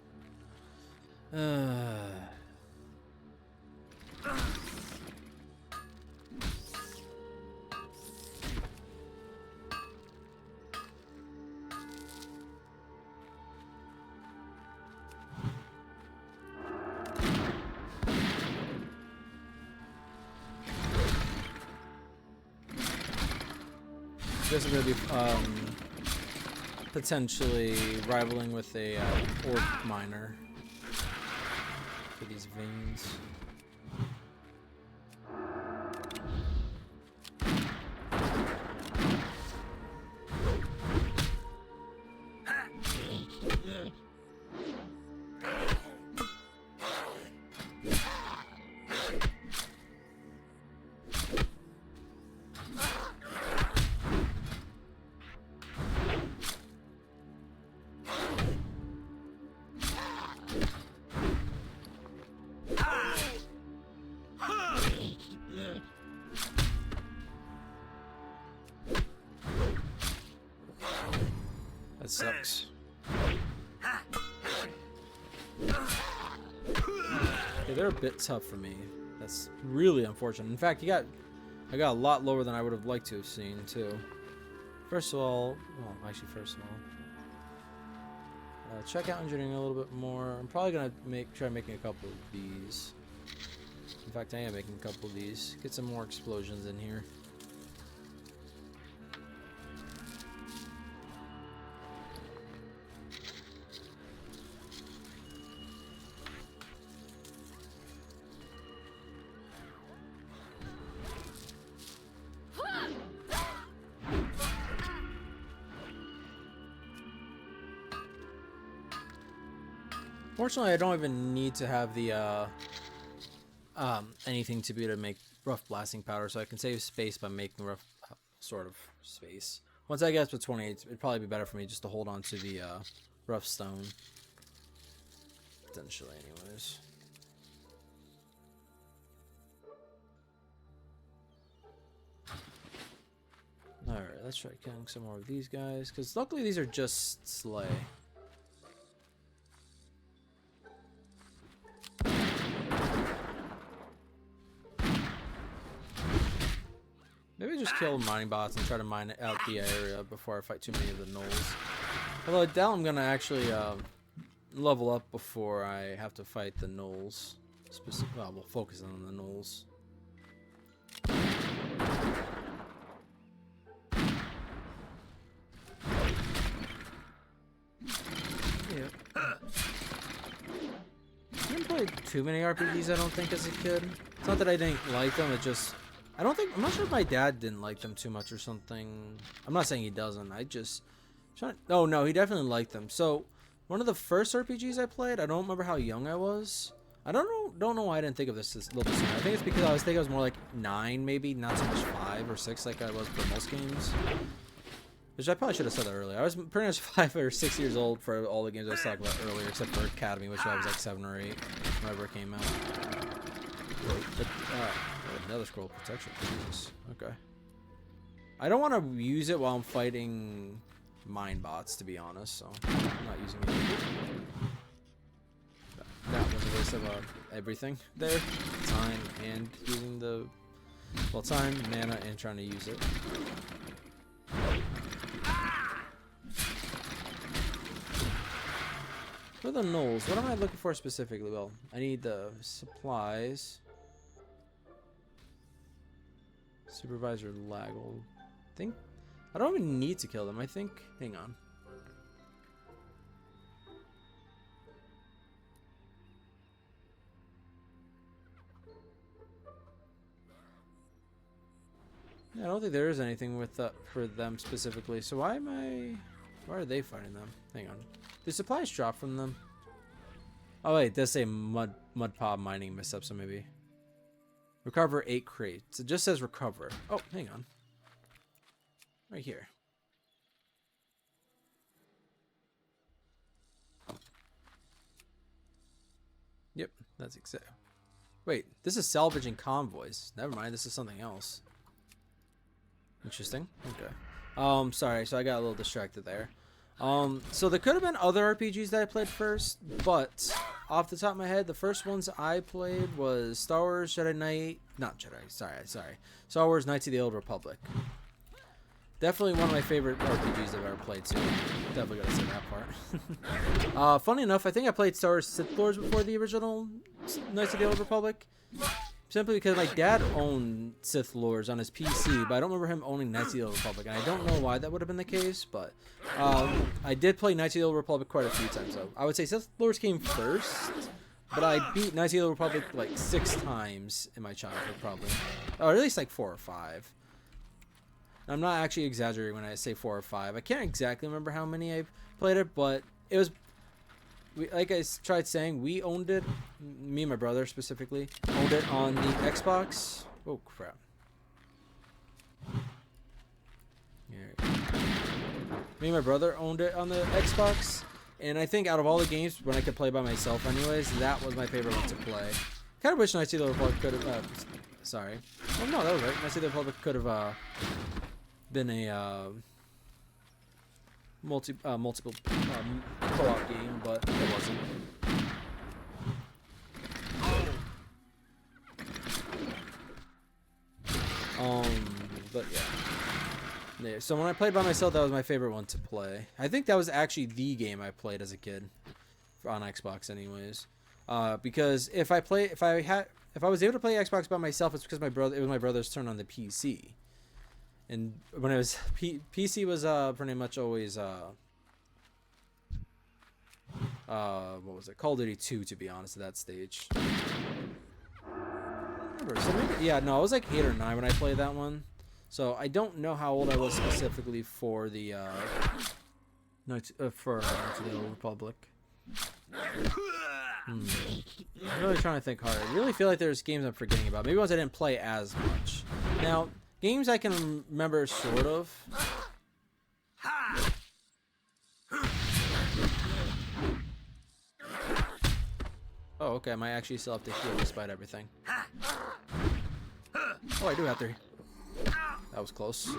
Guess I'm gonna be potentially rivaling with a Horde miner for these veins. That sucks. Okay, they're a bit tough for me. That's really unfortunate. In fact, I got a lot lower than I would have liked to have seen too. First of all, well, actually, first of all, check out engineering a little bit more. I'm probably gonna try making a couple of these. In fact, I am making a couple of these. Get some more explosions in here. Fortunately, I don't even need to have the anything to be able to make rough blasting powder, so I can save space by making rough sort of space. Once I get up to 28, it'd probably be better for me just to hold on to the rough stone. Potentially, anyways. Alright, let's try killing some more of these guys, because luckily these are just slay. Maybe just kill mining bots and try to mine out the area before I fight too many of the gnolls. Although now I'm gonna actually level up before I have to fight the gnolls. Well, we'll focus on the gnolls. Yeah. I didn't play too many RPGs, I don't think, as a kid. It's not that I didn't like them, it just... I'm not sure if my dad didn't like them too much or something. I'm not saying he doesn't, oh no, he definitely liked them. So, one of the first RPGs I played, I don't remember how young I was. I don't know why I didn't think of this a little bit sooner. I think it's because I was more like 9, maybe, not so much 5 or 6 like I was for most games. Which I probably should have said that earlier. I was pretty much 5 or 6 years old for all the games I was talking about earlier, except for Academy, which I was like 7 or 8 whenever it came out. But, another scroll of protection. Jesus. Okay. I don't want to use it while I'm fighting mine bots, to be honest, so I'm not using it. That was a waste of everything there. Time and using the... Well, time, mana, and trying to use it. For the gnolls, what am I looking for specifically? Well, I need the supplies. Supervisor Laggle. I don't even need to kill them, I think. Hang on. Yeah, I don't think there is anything with for them specifically. So why are they fighting them? Hang on. Do supplies drop from them? Oh wait, it does say mud pod mining mishap, so maybe. Recover 8 crates. It just says recover. Oh, hang on. Right here. Yep, that's exact. Wait, this is salvaging convoys. Never mind, this is something else. Interesting. Okay. Sorry, so I got a little distracted there. So there could have been other RPGs that I played first, but off the top of my head, the first ones I played was Star Wars Jedi Knight, not Jedi, sorry. Star Wars Knights of the Old Republic. Definitely one of my favorite RPGs I've ever played too. Definitely gotta say that part. Funny enough, I think I played Star Wars Sith Lords before the original Knights of the Old Republic. Simply because my dad owned Sith Lords on his PC, but I don't remember him owning Knights of the Old Republic, and I don't know why that would have been the case, but I did play Knights of the Old Republic quite a few times, though. I would say Sith Lords came first, but I beat Knights of the Old Republic like 6 times in my childhood, probably. Or at least like 4 or 5. I'm not actually exaggerating when I say 4 or 5. I can't exactly remember how many I played it, but it was... like I tried saying, we owned it, me and my brother specifically, owned it on the Xbox. Oh, crap. Me and my brother owned it on the Xbox, and I think out of all the games, when I could play by myself anyways, that was my favorite one to play. Kind of wish Knights of the Republic could have, sorry. Oh, no, that was right. Knights of the Republic could have been a multiple co-op game, but it wasn't. But yeah. So when I played by myself, that was my favorite one to play. I think that was actually the game I played as a kid on Xbox, anyways. Because if I was able to play Xbox by myself, it's because it was my brother's turn on the PC. And when it was PC was pretty much always what was it? Call of Duty 2, to be honest, at that stage. So maybe, yeah, no, I was like 8 or 9 when I played that one. So I don't know how old I was specifically for the for the Old Republic. I'm really trying to think hard. I really feel like there's games I'm forgetting about. Maybe ones I didn't play as much. Now, games I can remember, sort of. Oh, okay. I might actually still have to heal despite everything. Oh, I do have to. That was close.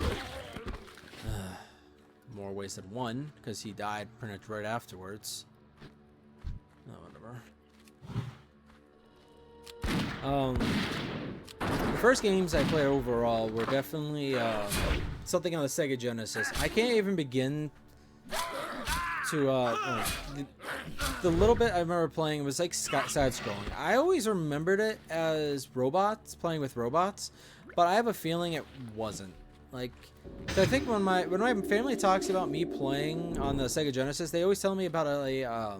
More ways than one, because he died pretty much right afterwards. Oh, whatever. the first games I played overall were definitely something on the Sega Genesis. I can't even begin to the little bit I remember playing was like side scrolling. I always remembered it as robots, playing with robots, but I have a feeling it wasn't. Like, so I think when my family talks about me playing on the Sega Genesis, they always tell me about a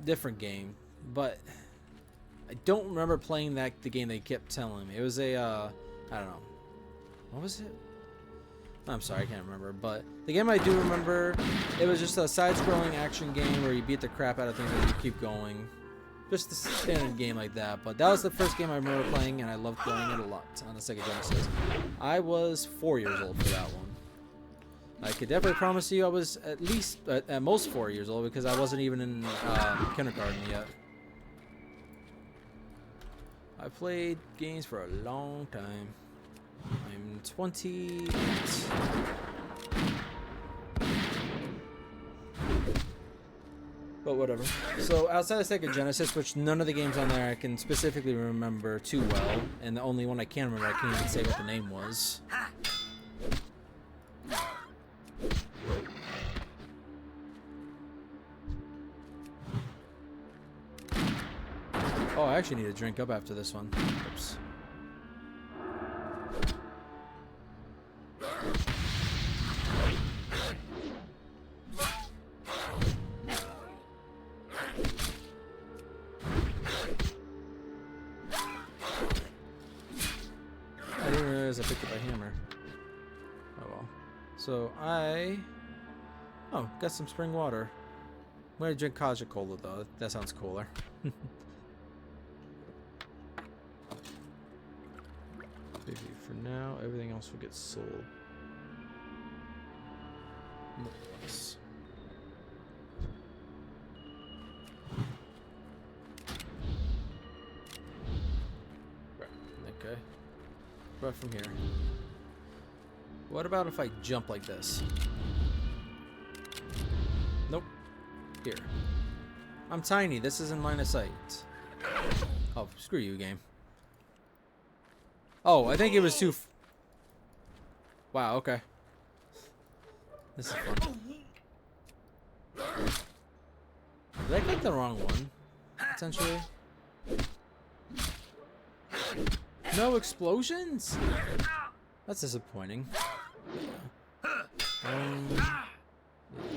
different game, but I don't remember playing the game they kept telling me. It was a I don't know, what was it? I'm sorry, I can't remember, but the game I do remember, it was just a side-scrolling action game where you beat the crap out of things as you keep going. Just the standard game like that, but that was the first game I remember playing, and I loved playing it a lot on the Sega Genesis. I was 4 years old for that one. I could definitely promise you I was at least, at most 4 years old, because I wasn't even in kindergarten yet. I played games for a long time. I'm 28. But whatever. So outside of Sega Genesis, which none of the games on there I can specifically remember too well, and the only one I can remember, I can't even say what the name was. Oh, I actually need to drink up after this one. Oops. I didn't realize I picked up a hammer. Oh well. So got some spring water. I'm gonna drink Kaja Cola though. That sounds cooler. Maybe for now, everything else will get sold. Nice. Okay. Right from here. What about if I jump like this? Nope. Here. I'm tiny. This isn't line of sight. Oh, screw you, game. Oh, I think it was too. Wow. Okay. This is fun. Did I click the wrong one? Potentially. No explosions? That's disappointing. I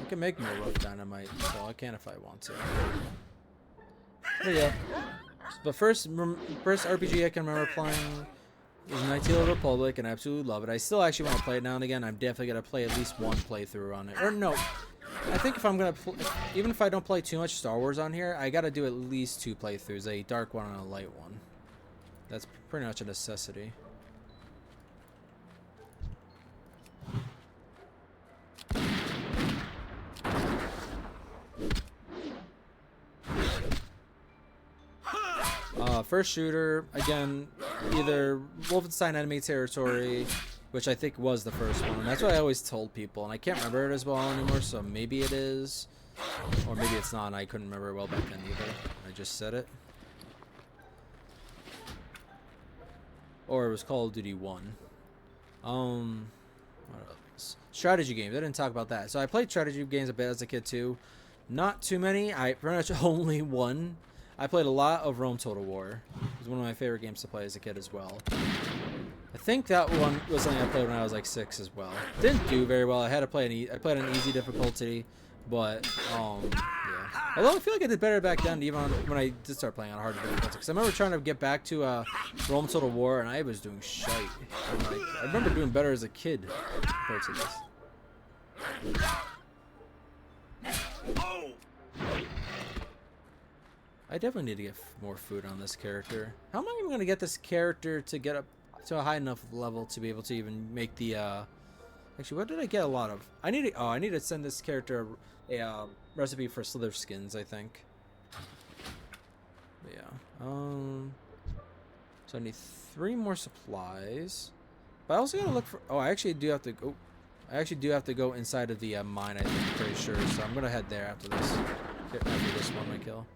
can make more rough dynamite, so I can if I want to. But yeah. But first RPG I can remember playing was Knights of the Republic, and I absolutely love it. I still actually want to play it now and again. I'm definitely gonna play at least one playthrough on it. Or no, I think if I'm gonna, even if I don't play too much Star Wars on here, I gotta do at least 2 playthroughs, a dark one and a light one. That's pretty much a necessity. First shooter, again, either Wolfenstein Enemy Territory, which I think was the first one. That's what I always told people, and I can't remember it as well anymore, so maybe it is. Or maybe it's not, and I couldn't remember it well back then either. I just said it. Or it was Call of Duty 1. What else? Strategy games. I didn't talk about that. So I played strategy games a bit as a kid too. Not too many. I pretty much only one. I played a lot of Rome Total War. It was one of my favorite games to play as a kid as well. I think that one was something I played when I was like 6 as well. Didn't do very well. I had to play I played on easy difficulty, but yeah. Although I feel like I did better back then, even when I did start playing on hard difficulty. Because I remember trying to get back to Rome Total War, and I was doing shite. I remember doing better as a kid compared to this. I definitely need to get more food on this character. How am I even going to get this character to get up to a high enough level to be able to even make the actually, what did I get a lot of? I need to send this character a recipe for slither skins, I think. But yeah. So I need 3 more supplies. But I also gotta look for. Oh, I actually do have to go. I actually do have to go inside of the mine. I think, I'm pretty sure. So I'm gonna head there after this. After this one I kill.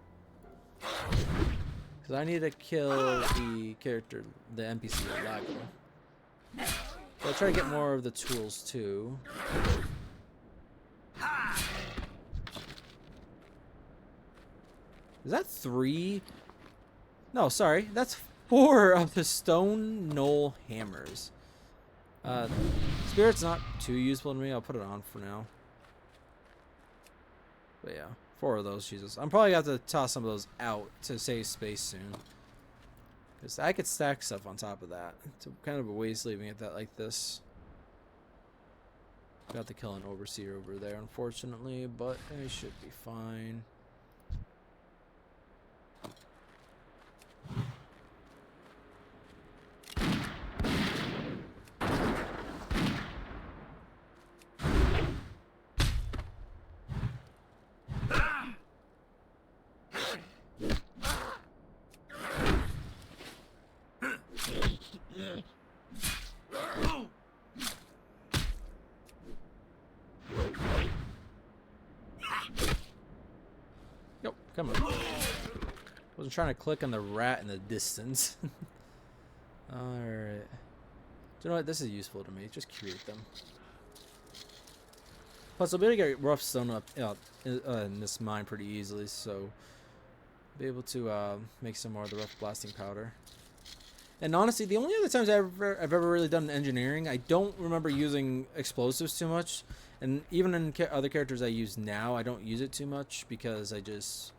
Because I need to kill the character, the NPC Lorcque. So I'll try to get more of the tools too. Is that 3? No, sorry. That's 4 of the stone knoll hammers. Spirit's not too useful to me. I'll put it on for now. But yeah, 4 of those, Jesus. I'm probably going to have to toss some of those out to save space soon. Because I could stack stuff on top of that. It's kind of a waste leaving it that like this. Got to kill an overseer over there, unfortunately, but it should be fine. Yep, come on. Wasn't trying to click on the rat in the distance. Alright. Do you know what? This is useful to me. Just create them. Plus, I'll be able to get rough stone up in this mine pretty easily, so be able to make some more of the rough blasting powder. And honestly, the only other times I've ever really done engineering, I don't remember using explosives too much. And even in other characters I use now, I don't use it too much because I just...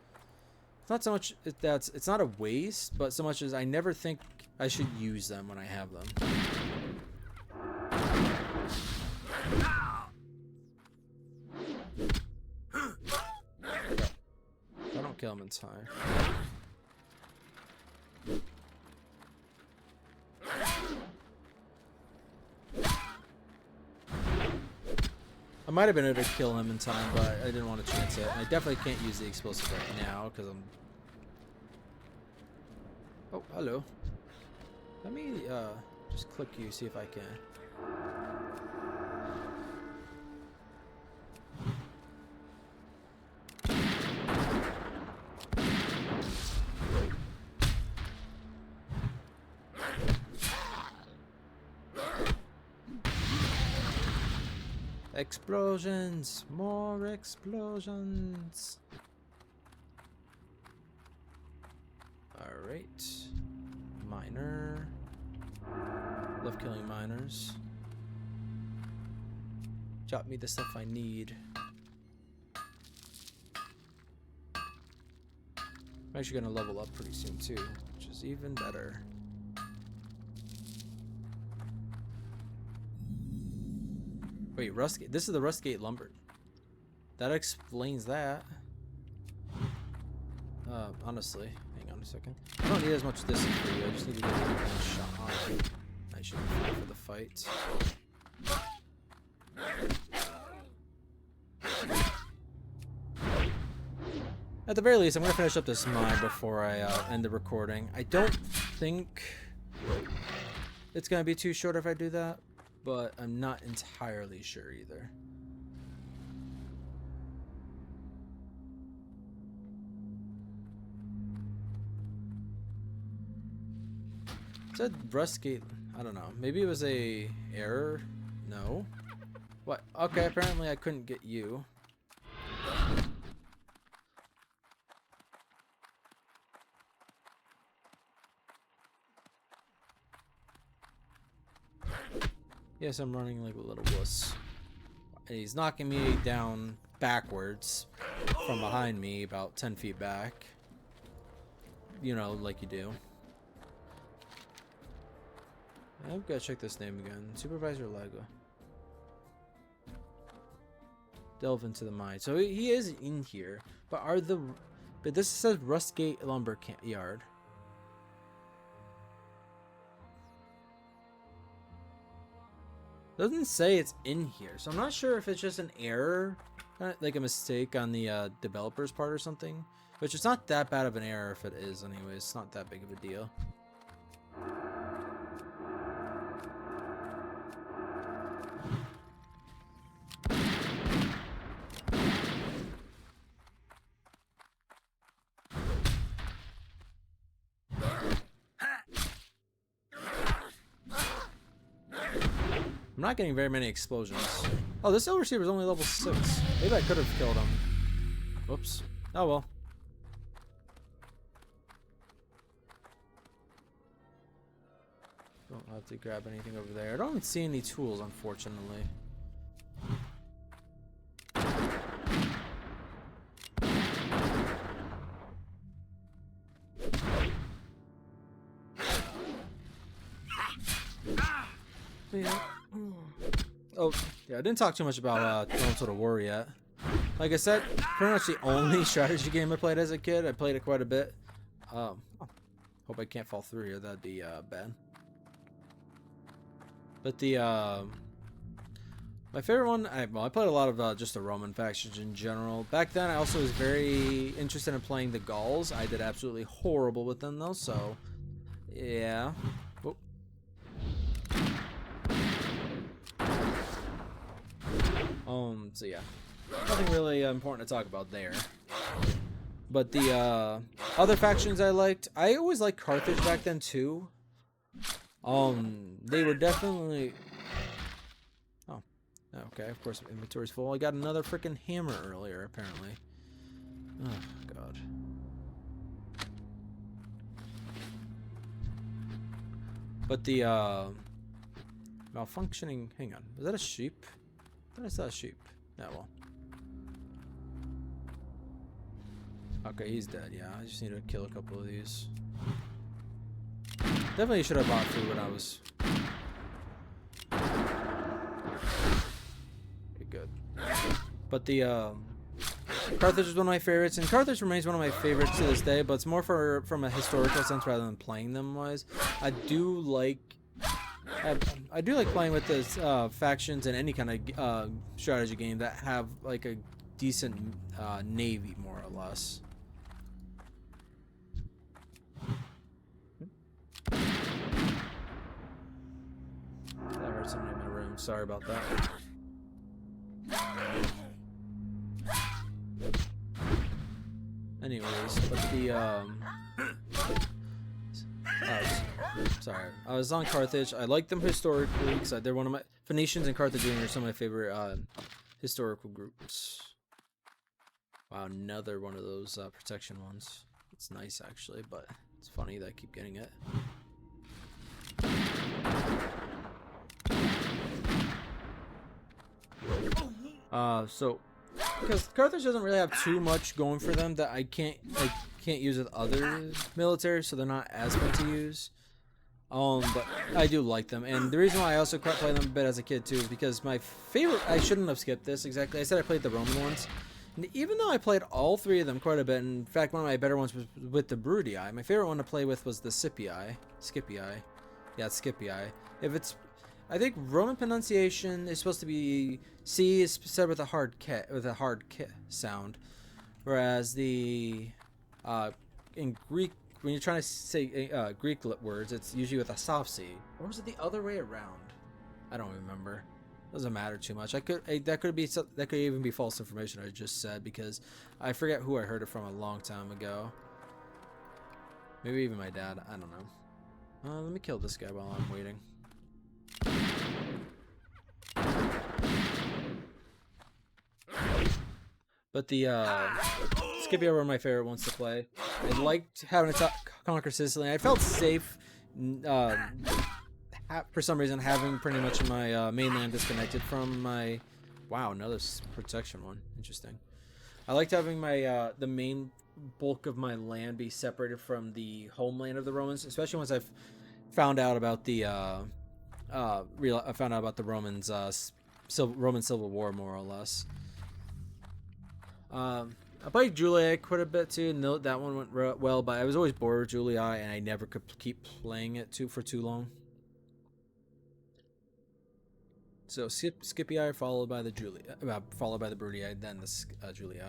It's not so much that's... It's not a waste, but so much as I never think I should use them when I have them. I don't kill him in time. I might have been able to kill him in time, but I didn't want to chance it. I definitely can't use the explosive right now because I'm... Oh, hello. Let me just click you, see if I can. Explosions! More explosions! Alright. Miner. Love killing miners. Drop me the stuff I need. I'm actually gonna level up pretty soon too, which is even better. Wait, Rustgate. This is the Rustgate lumber. That explains that. Honestly, hang on a second. I don't need as much distance for you. I just need to get one shot on you. I should be fine for the fight. At the very least, I'm gonna finish up this mine before I end the recording. I don't think it's gonna be too short if I do that, but I'm not entirely sure either. It said Rustgate. I don't know. Maybe it was a error. No. What? Okay. Apparently, I couldn't get you. Yes, I'm running like a little wuss. And he's knocking me down backwards from behind me, about 10 feet back. You know, like you do. I've got to check this name again. Supervisor Lego. Delve into the mine. So he is in here. But but this says Rustgate Lumber Yard. Doesn't say it's in here, so I'm not sure if it's just an error, like a mistake on the developer's part or something. Which it's not that bad of an error if it is, anyways. It's not that big of a deal. not getting very many explosions. Oh, this overseer was only level 6. Maybe I could have killed him. Whoops. Oh well. Don't have to grab anything over there. I don't see any tools, unfortunately. Oh, yeah, I didn't talk too much about Don't Sort of War yet. Like I said, pretty much the only strategy game I played as a kid. I played it quite a bit. Oh, hope I can't fall through here. That'd be bad. But the my favorite one, I played a lot of just the Roman factions in general. Back then, I also was very interested in playing the Gauls. I did absolutely horrible with them though, so yeah. Oh. So yeah, nothing really important to talk about there. But the other factions I liked, I always liked Carthage back then too. They were definitely. Oh, okay. Of course, inventory's full. I got another freaking hammer earlier, apparently. Oh God. But the malfunctioning. Hang on, was that a sheep? I thought I saw a sheep. Yeah, well. Okay, he's dead. Yeah, I just need to kill a couple of these. Definitely should have bought food when I was. Okay, good. But the Carthage is one of my favorites, and Carthage remains one of my favorites to this day. But it's more from a historical sense rather than playing them wise. I do like playing with the factions in any kind of strategy game that have like a decent navy, more or less. I heard somebody in my room. Sorry about that. Anyways, but the sorry, I was on Carthage. I like them historically because they're one of my Phoenicians and Carthaginians are some of my favorite historical groups. Wow, another one of those protection ones. It's nice actually, but it's funny that I keep getting it. So because Carthage doesn't really have too much going for them that I can't use with other military, so they're not as fun to use. But I do like them, and the reason why I also quite played them a bit as a kid too is because my favorite. I shouldn't have skipped this exactly. I said I played the Roman ones, and even though I played all three of them quite a bit, in fact one of my better ones was with the Brudii. My favorite one to play with was the Scipii. Yeah, it's Scipii. I think Roman pronunciation is supposed to be C is said with a hard k sound, whereas the in Greek when you're trying to say Greek words, it's usually with a soft C. Or was it the other way around? I don't remember. Doesn't matter too much. That could even be false information I just said because I forget who I heard it from a long time ago. Maybe even my dad. I don't know. Let me kill this guy while I'm waiting. But the Scipio were my favorite ones to play. I liked having to conquer Sicily. I felt safe for some reason having pretty much my mainland disconnected from my. Wow, another protection one. Interesting. I liked having my the main bulk of my land be separated from the homeland of the Romans, especially once I've found out about the I found out about the Romans Roman Civil War, more or less. I played Julii quite a bit too. Note that one went well, but I was always bored with Julii, and I never could keep playing it for too long. So Scipii followed by the followed by the Brudii, then the Julii.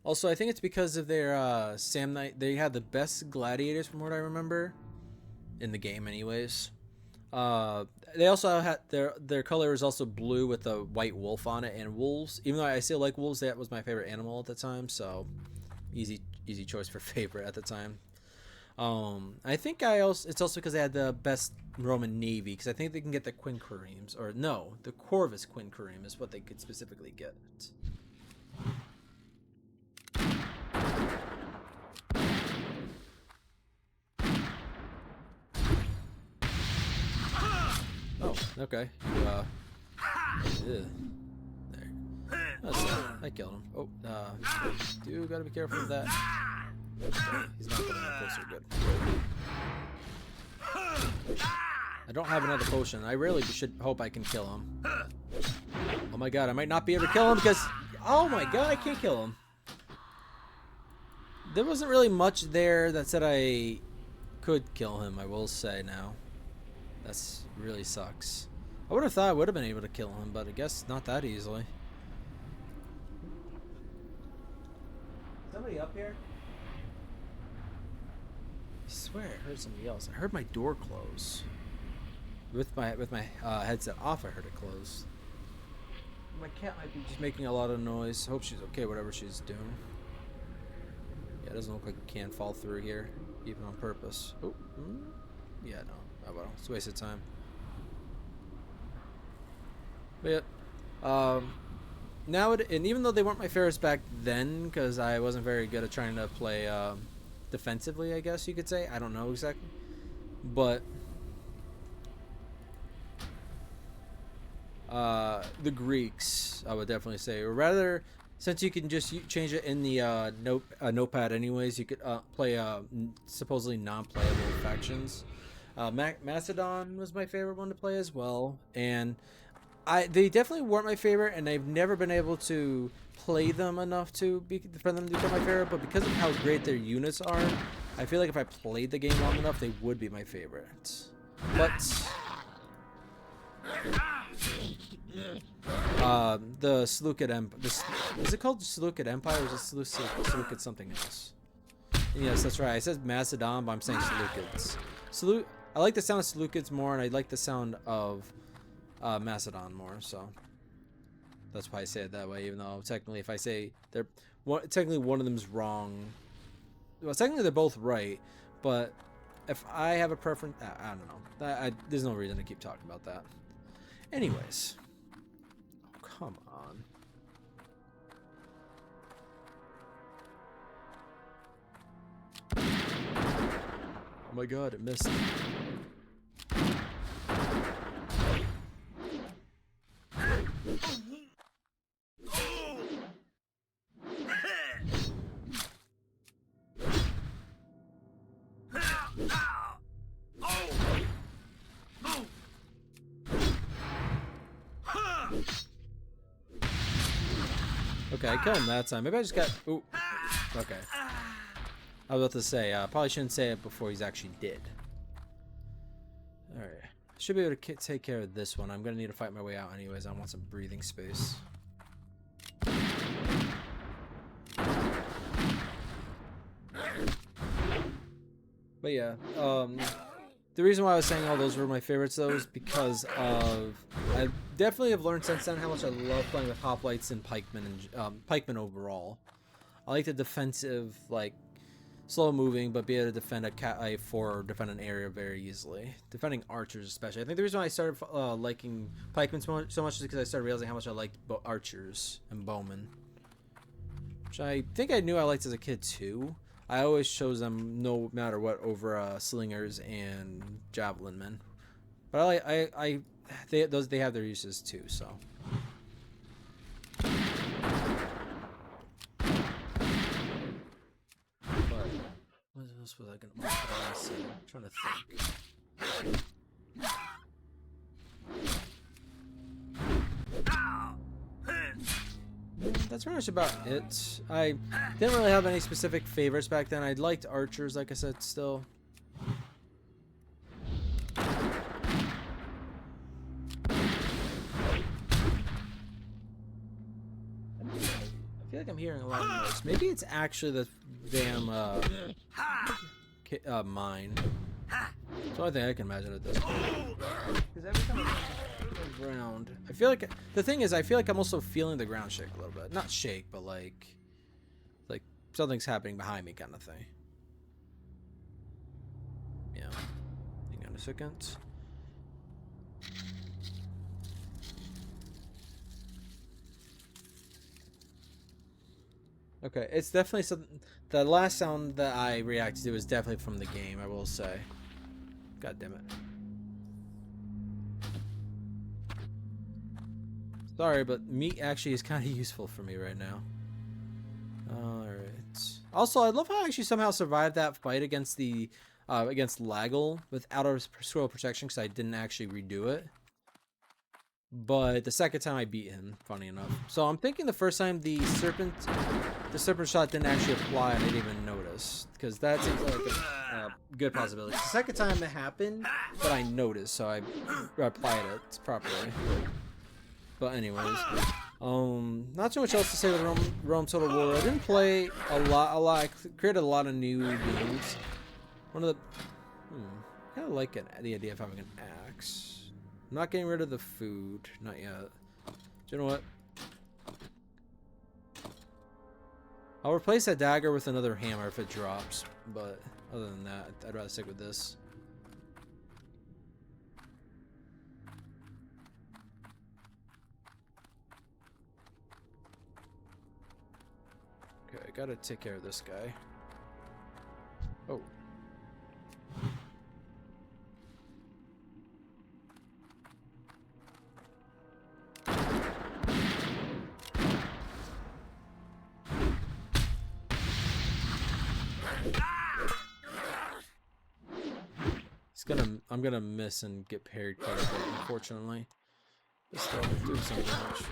Also, I think it's because of their Samnite. They had the best gladiators, from what I remember, in the game, anyways. They also had their color is also blue with a white wolf on it, and wolves. Even though I still like wolves, that was my favorite animal at the time. So, easy choice for favorite at the time. I think it's also because they had the best Roman navy, because I think they can get the quinqueremes, or no, the Corvus quinquereme is what they could specifically get. Oh, okay. Ew. There. I killed him. Oh, dude, gotta be careful of that. He's not getting that closer. Good. I don't have another potion. I really should hope I can kill him. Oh my god, I might not be able to kill him because... Oh my god, I can't kill him. There wasn't really much there that said I could kill him, I will say now. That's really sucks. I would have thought I would have been able to kill him, but I guess not that easily. Somebody up here? I swear I heard somebody else. I heard my door close. With my headset off, I heard it close. My cat might be just making a lot of noise. Hope she's okay, whatever she's doing. Yeah, it doesn't look like it can fall through here, even on purpose. Oh, yeah, no. Oh well, it's a waste of time. But yeah, and even though they weren't my favorites back then, because I wasn't very good at trying to play defensively, I guess you could say. I don't know exactly, but the Greeks, I would definitely say, or rather, since you can just change it in the notepad anyways, you could play supposedly non-playable factions. Macedon was my favorite one to play as well, and they definitely weren't my favorite, and I've never been able to play them enough for them to become my favorite. But because of how great their units are, I feel like if I played the game long enough, they would be my favorites. But the Seleucid Empire, is it called Seleucid Empire, or is it Seleucid something else? Yes, that's right. I said Macedon, but I'm saying Seleucids. I like the sound of Seleucids more, and I like the sound of Macedon more, so that's why I say it that way, even though technically if I say technically one of them's wrong. Well, technically they're both right, but if I have a preference, I don't know. There's no reason to keep talking about that. Anyways. Oh, come on. Oh my god, it missed. Okay, I killed him that time. Maybe I just got... Ooh. Okay. I was about to say, probably shouldn't say it before he's actually dead. Alright. Should be able to take care of this one. I'm going to need to fight my way out anyways. I want some breathing space. But yeah, the reason why I was saying all those were my favorites, though, is because of... I definitely have learned since then how much I love playing with hoplites and pikemen, and pikemen overall. I like the defensive, like, slow-moving, but be able to defend a fort or defend an area very easily. Defending archers, especially. I think the reason why I started liking pikemen so much is because I started realizing how much I liked archers and bowmen. Which I think I knew I liked as a kid, too. I always chose them no matter what over slingers and javelin men. But they have their uses too, so. But what else was I gonna say? I'm trying to think. That's pretty much about it. I didn't really have any specific favorites back then. I liked archers, like I said, still. I feel like I'm hearing a lot of noise. Maybe it's actually the damn mine. That's the only thing I can imagine at this point. Because every time I ground, I feel like the thing is, I feel like I'm also feeling the ground shake a little bit. Not shake, but like something's happening behind me, kind of thing. Yeah. Hang on a second. Okay, it's definitely something. The last sound that I reacted to was definitely from the game, I will say. God damn it. Sorry, but meat actually is kind of useful for me right now. Alright. Also, I love how I actually somehow survived that fight against the against Laggle without a scroll protection because I didn't actually redo it. But the second time I beat him, funny enough. So I'm thinking the first time the serpent shot didn't actually apply and I didn't even notice. Because that seems like a good possibility. The second time it happened, but I noticed, so I applied it properly. But anyways, not too much else to say with Rome Total War. I didn't play a lot. I created a lot of new games. One of the, kind of like the idea of having an axe. I'm not getting rid of the food, not yet. Do you know what? I'll replace that dagger with another hammer if it drops, but other than that, I'd rather stick with this. Okay, I gotta take care of this guy. Oh. I'm gonna miss and get parried quite a bit, unfortunately. This stuff is doing so much.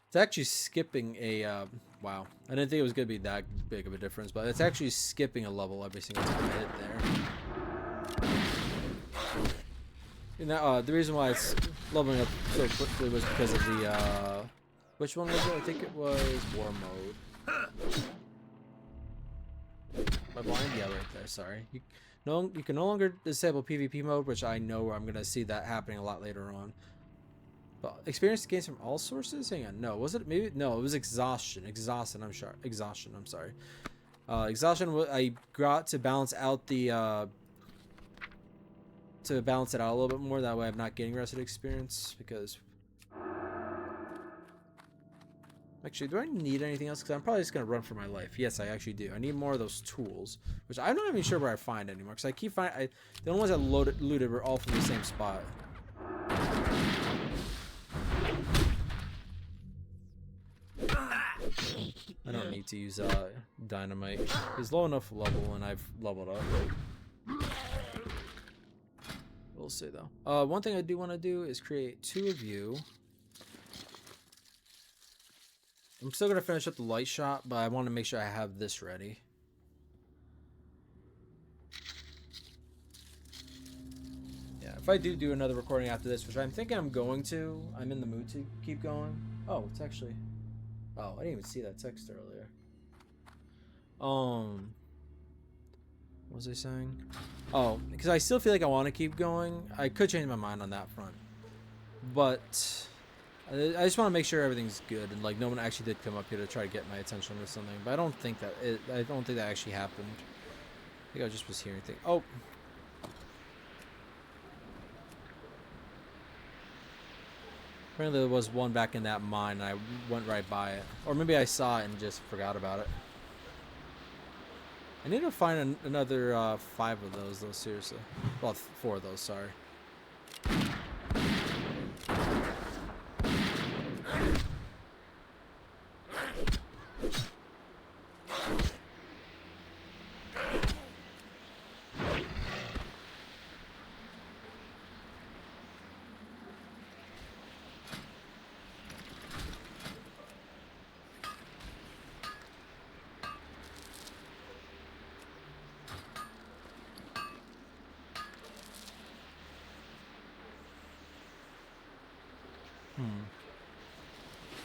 It's actually skipping a, wow. I didn't think it was gonna be that big of a difference, but it's actually skipping a level every single time I hit there. You know, the reason why it's leveling up so quickly was because of the, which one was it? I think it was War Mode. Am I blind? Yeah, right there, sorry. You can no longer disable PvP mode, which I know I'm gonna see that happening a lot later on. But experience gains from all sources? Hang on, no, was it maybe? No, it was Exhaustion. Exhaustion, I'm sorry. Exhaustion, I'm sorry. Exhaustion, I got to balance out the, to balance it out a little bit more. That way I'm not getting rested experience, because... Actually, do I need anything else? Because I'm probably just going to run for my life. Yes, I actually do. I need more of those tools, which I'm not even sure where I find anymore. Because I keep finding... the only ones I looted were all from the same spot. I don't need to use dynamite. He's low enough level, and I've leveled up. We'll see, though. One thing I do want to do is create 2 of you. I'm still going to finish up the light shot, but I want to make sure I have this ready. Yeah, if I do another recording after this, which I'm thinking I'm going to, I'm in the mood to keep going. Oh, it's actually... Oh, I didn't even see that text earlier. What was I saying? Oh, because I still feel like I want to keep going. I could change my mind on that front. But... I just want to make sure everything's good and like no one actually did come up here to try to get my attention or something. But I don't think that actually happened. I think I just was hearing things. Oh, apparently there was one back in that mine and I went right by it, or maybe I saw it and just forgot about it. I need to find another 5 of those though. Seriously, well, 4 of those. Sorry.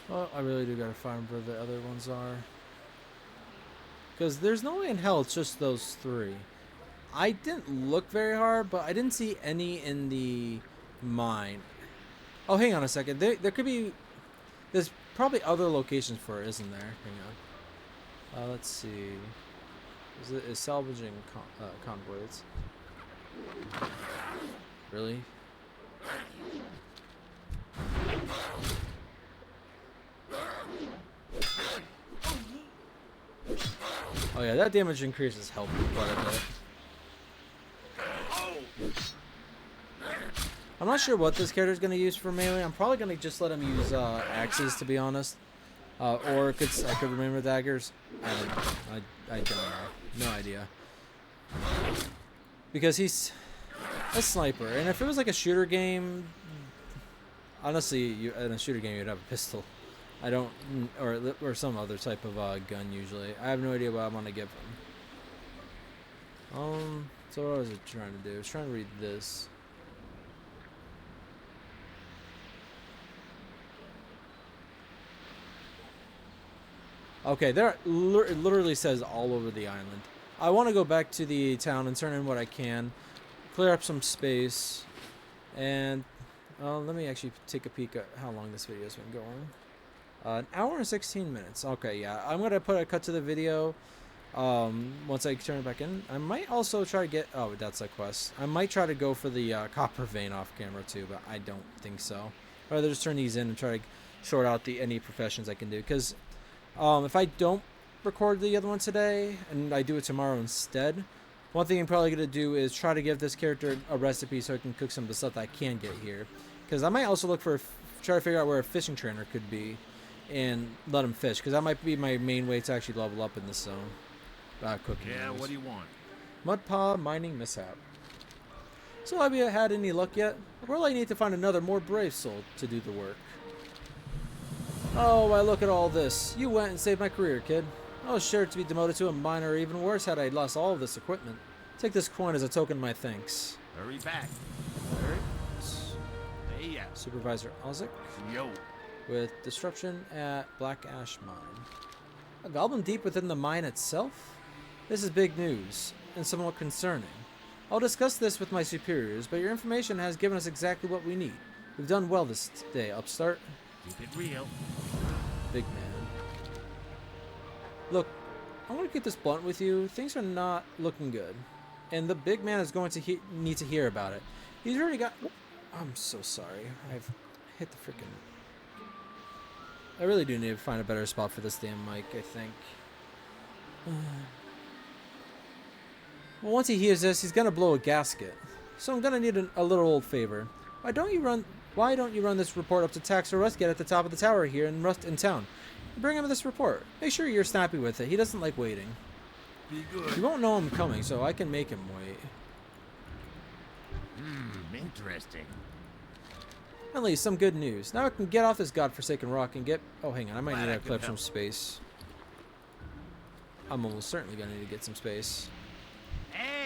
Well, I really do gotta find where the other ones are. Because there's no way in hell it's just those 3. I didn't look very hard, but I didn't see any in the mine. Oh, hang on a second. There could be... There's probably other locations for it, isn't there? Hang on. Let's see. Is salvaging convoys. Really? Oh yeah, that damage increases health quite a bit. I'm not sure what this character's gonna use for melee. I'm probably gonna just let him use axes, to be honest. Or I could remember daggers. I don't know. I don't know. No idea. Because he's a sniper, and if it was like a shooter game, honestly, in a shooter game you'd have a pistol. I don't, or some other type of gun usually. I have no idea what I'm gonna give him. So what was it trying to do? I was trying to read this. Okay, there it literally says all over the island. I want to go back to the town and turn in what I can, clear up some space, and let me actually take a peek at how long this video's been going. An hour and 16 minutes. Okay, yeah, I'm gonna put a cut to the video once I turn it back in. I might also try to get. Oh, that's a quest. I might try to go for the copper vein off camera too, but I don't think so. I'd rather just turn these in and try to sort out any professions I can do, because if I don't record the other one today and I do it tomorrow instead, one thing I'm probably going to do is try to give this character a recipe so I can cook some of the stuff that I can get here. Because I might also look for, try to figure out where a fishing trainer could be and let him fish, because that might be my main way to actually level up in this zone. Cooking. Yeah, what do you want? Mudpaw mining mishap. So have you had any luck yet? Well, I need to find another more brave soul to do the work. Oh, why look at all this. You went and saved my career, kid. I was sure to be demoted to a miner, or even worse had I lost all of this equipment. Take this coin as a token of my thanks. Hurry back. Alright. Hey, yeah. Supervisor Ozic. Yo. With disruption at Black Ash Mine. A goblin deep within the mine itself? This is big news, and somewhat concerning. I'll discuss this with my superiors, but your information has given us exactly what we need. We've done well this day, upstart. Keep it real. Big man. Look, I want to keep this blunt with you. Things are not looking good. And the big man is going to need to hear about it. He's already got... I'm so sorry. I've hit the freaking... I really do need to find a better spot for this damn mic, I think. Well, once he hears this, he's going to blow a gasket. So I'm going to need a little old favor. Why don't you run this report up to Tax or Rusket at the top of the tower here in town? Bring him this report. Make sure you're snappy with it. He doesn't like waiting. Be good. You won't know I'm coming, so I can make him wait. Interesting. At least some good news. Now I can get off this godforsaken rock and get... Oh, hang on. I might need to collect some space. I'm almost certainly going to need to get some space.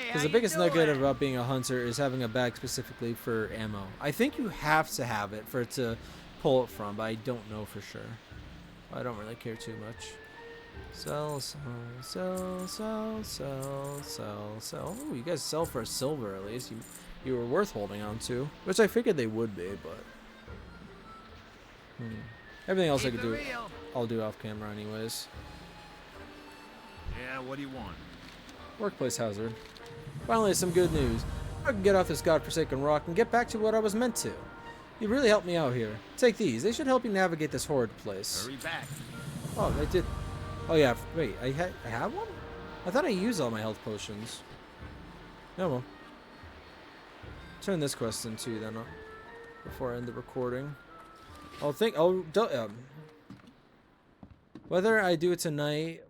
Because the biggest nugget about being a hunter is having a bag specifically for ammo. I think you have to have it for it to pull it from, but I don't know for sure. I don't really care too much. Sell. Oh, you guys sell for a silver at least. You were worth holding on to, which I figured they would be, but everything else I could do, I'll do off camera anyways. Yeah, what do you want? Workplace hazard. Finally, some good news. I can get off this godforsaken rock and get back to what I was meant to. You really helped me out here. Take these. They should help you navigate this Horde place. Hurry back. Oh, they did. Oh yeah. Wait, I have one? I thought I used all my health potions. Oh well. Turn this quest in too then, before I end the recording. Whether I do it tonight,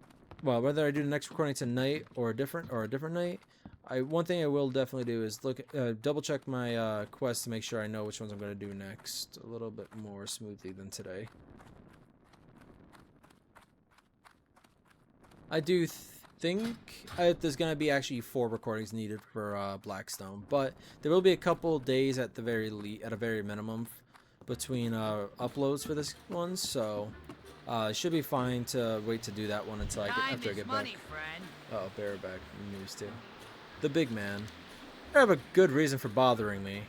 well, whether I do the next recording tonight or a different night, one thing I will definitely do is double check my quest to make sure I know which ones I'm going to do next a little bit more smoothly than today. I do think there's going to be actually 4 recordings needed for Blackstone, but there will be a couple days at a very minimum between uploads for this one, so it should be fine to wait to do that one until after I get back. Uh-oh, bareback news too. The big man. I have a good reason for bothering me.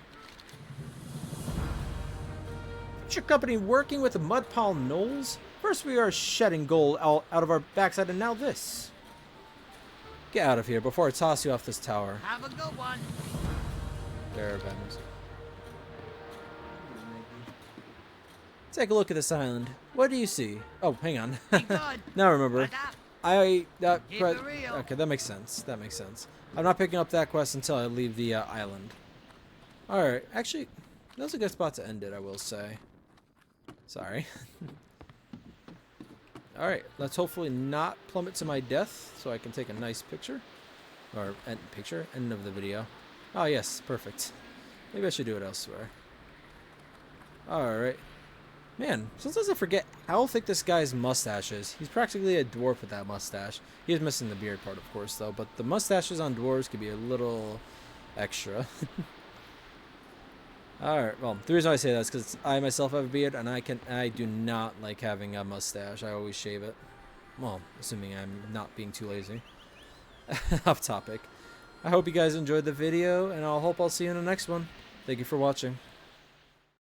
Is your company working with the Mudpaw Knolls? First we are shedding gold out of our backside, and now this. Get out of here before I toss you off this tower. Have a good one. Bear bends. Take a look at this island. What do you see? Oh, hang on. Now I remember. Okay, that makes sense. That makes sense. I'm not picking up that quest until I leave the island. Alright, actually, that was a good spot to end it, I will say. Sorry. Alright, let's hopefully not plummet to my death so I can take a nice picture. Or, end of the video. Oh, yes, perfect. Maybe I should do it elsewhere. Alright. Man, sometimes I forget how thick this guy's mustache is. He's practically a dwarf with that mustache. He is missing the beard part, of course, though. But the mustaches on dwarves could be a little extra. Alright, well, the reason why I say that is because I myself have a beard, and I do not like having a mustache. I always shave it. Well, assuming I'm not being too lazy. Off topic. I hope you guys enjoyed the video, and I'll see you in the next one. Thank you for watching.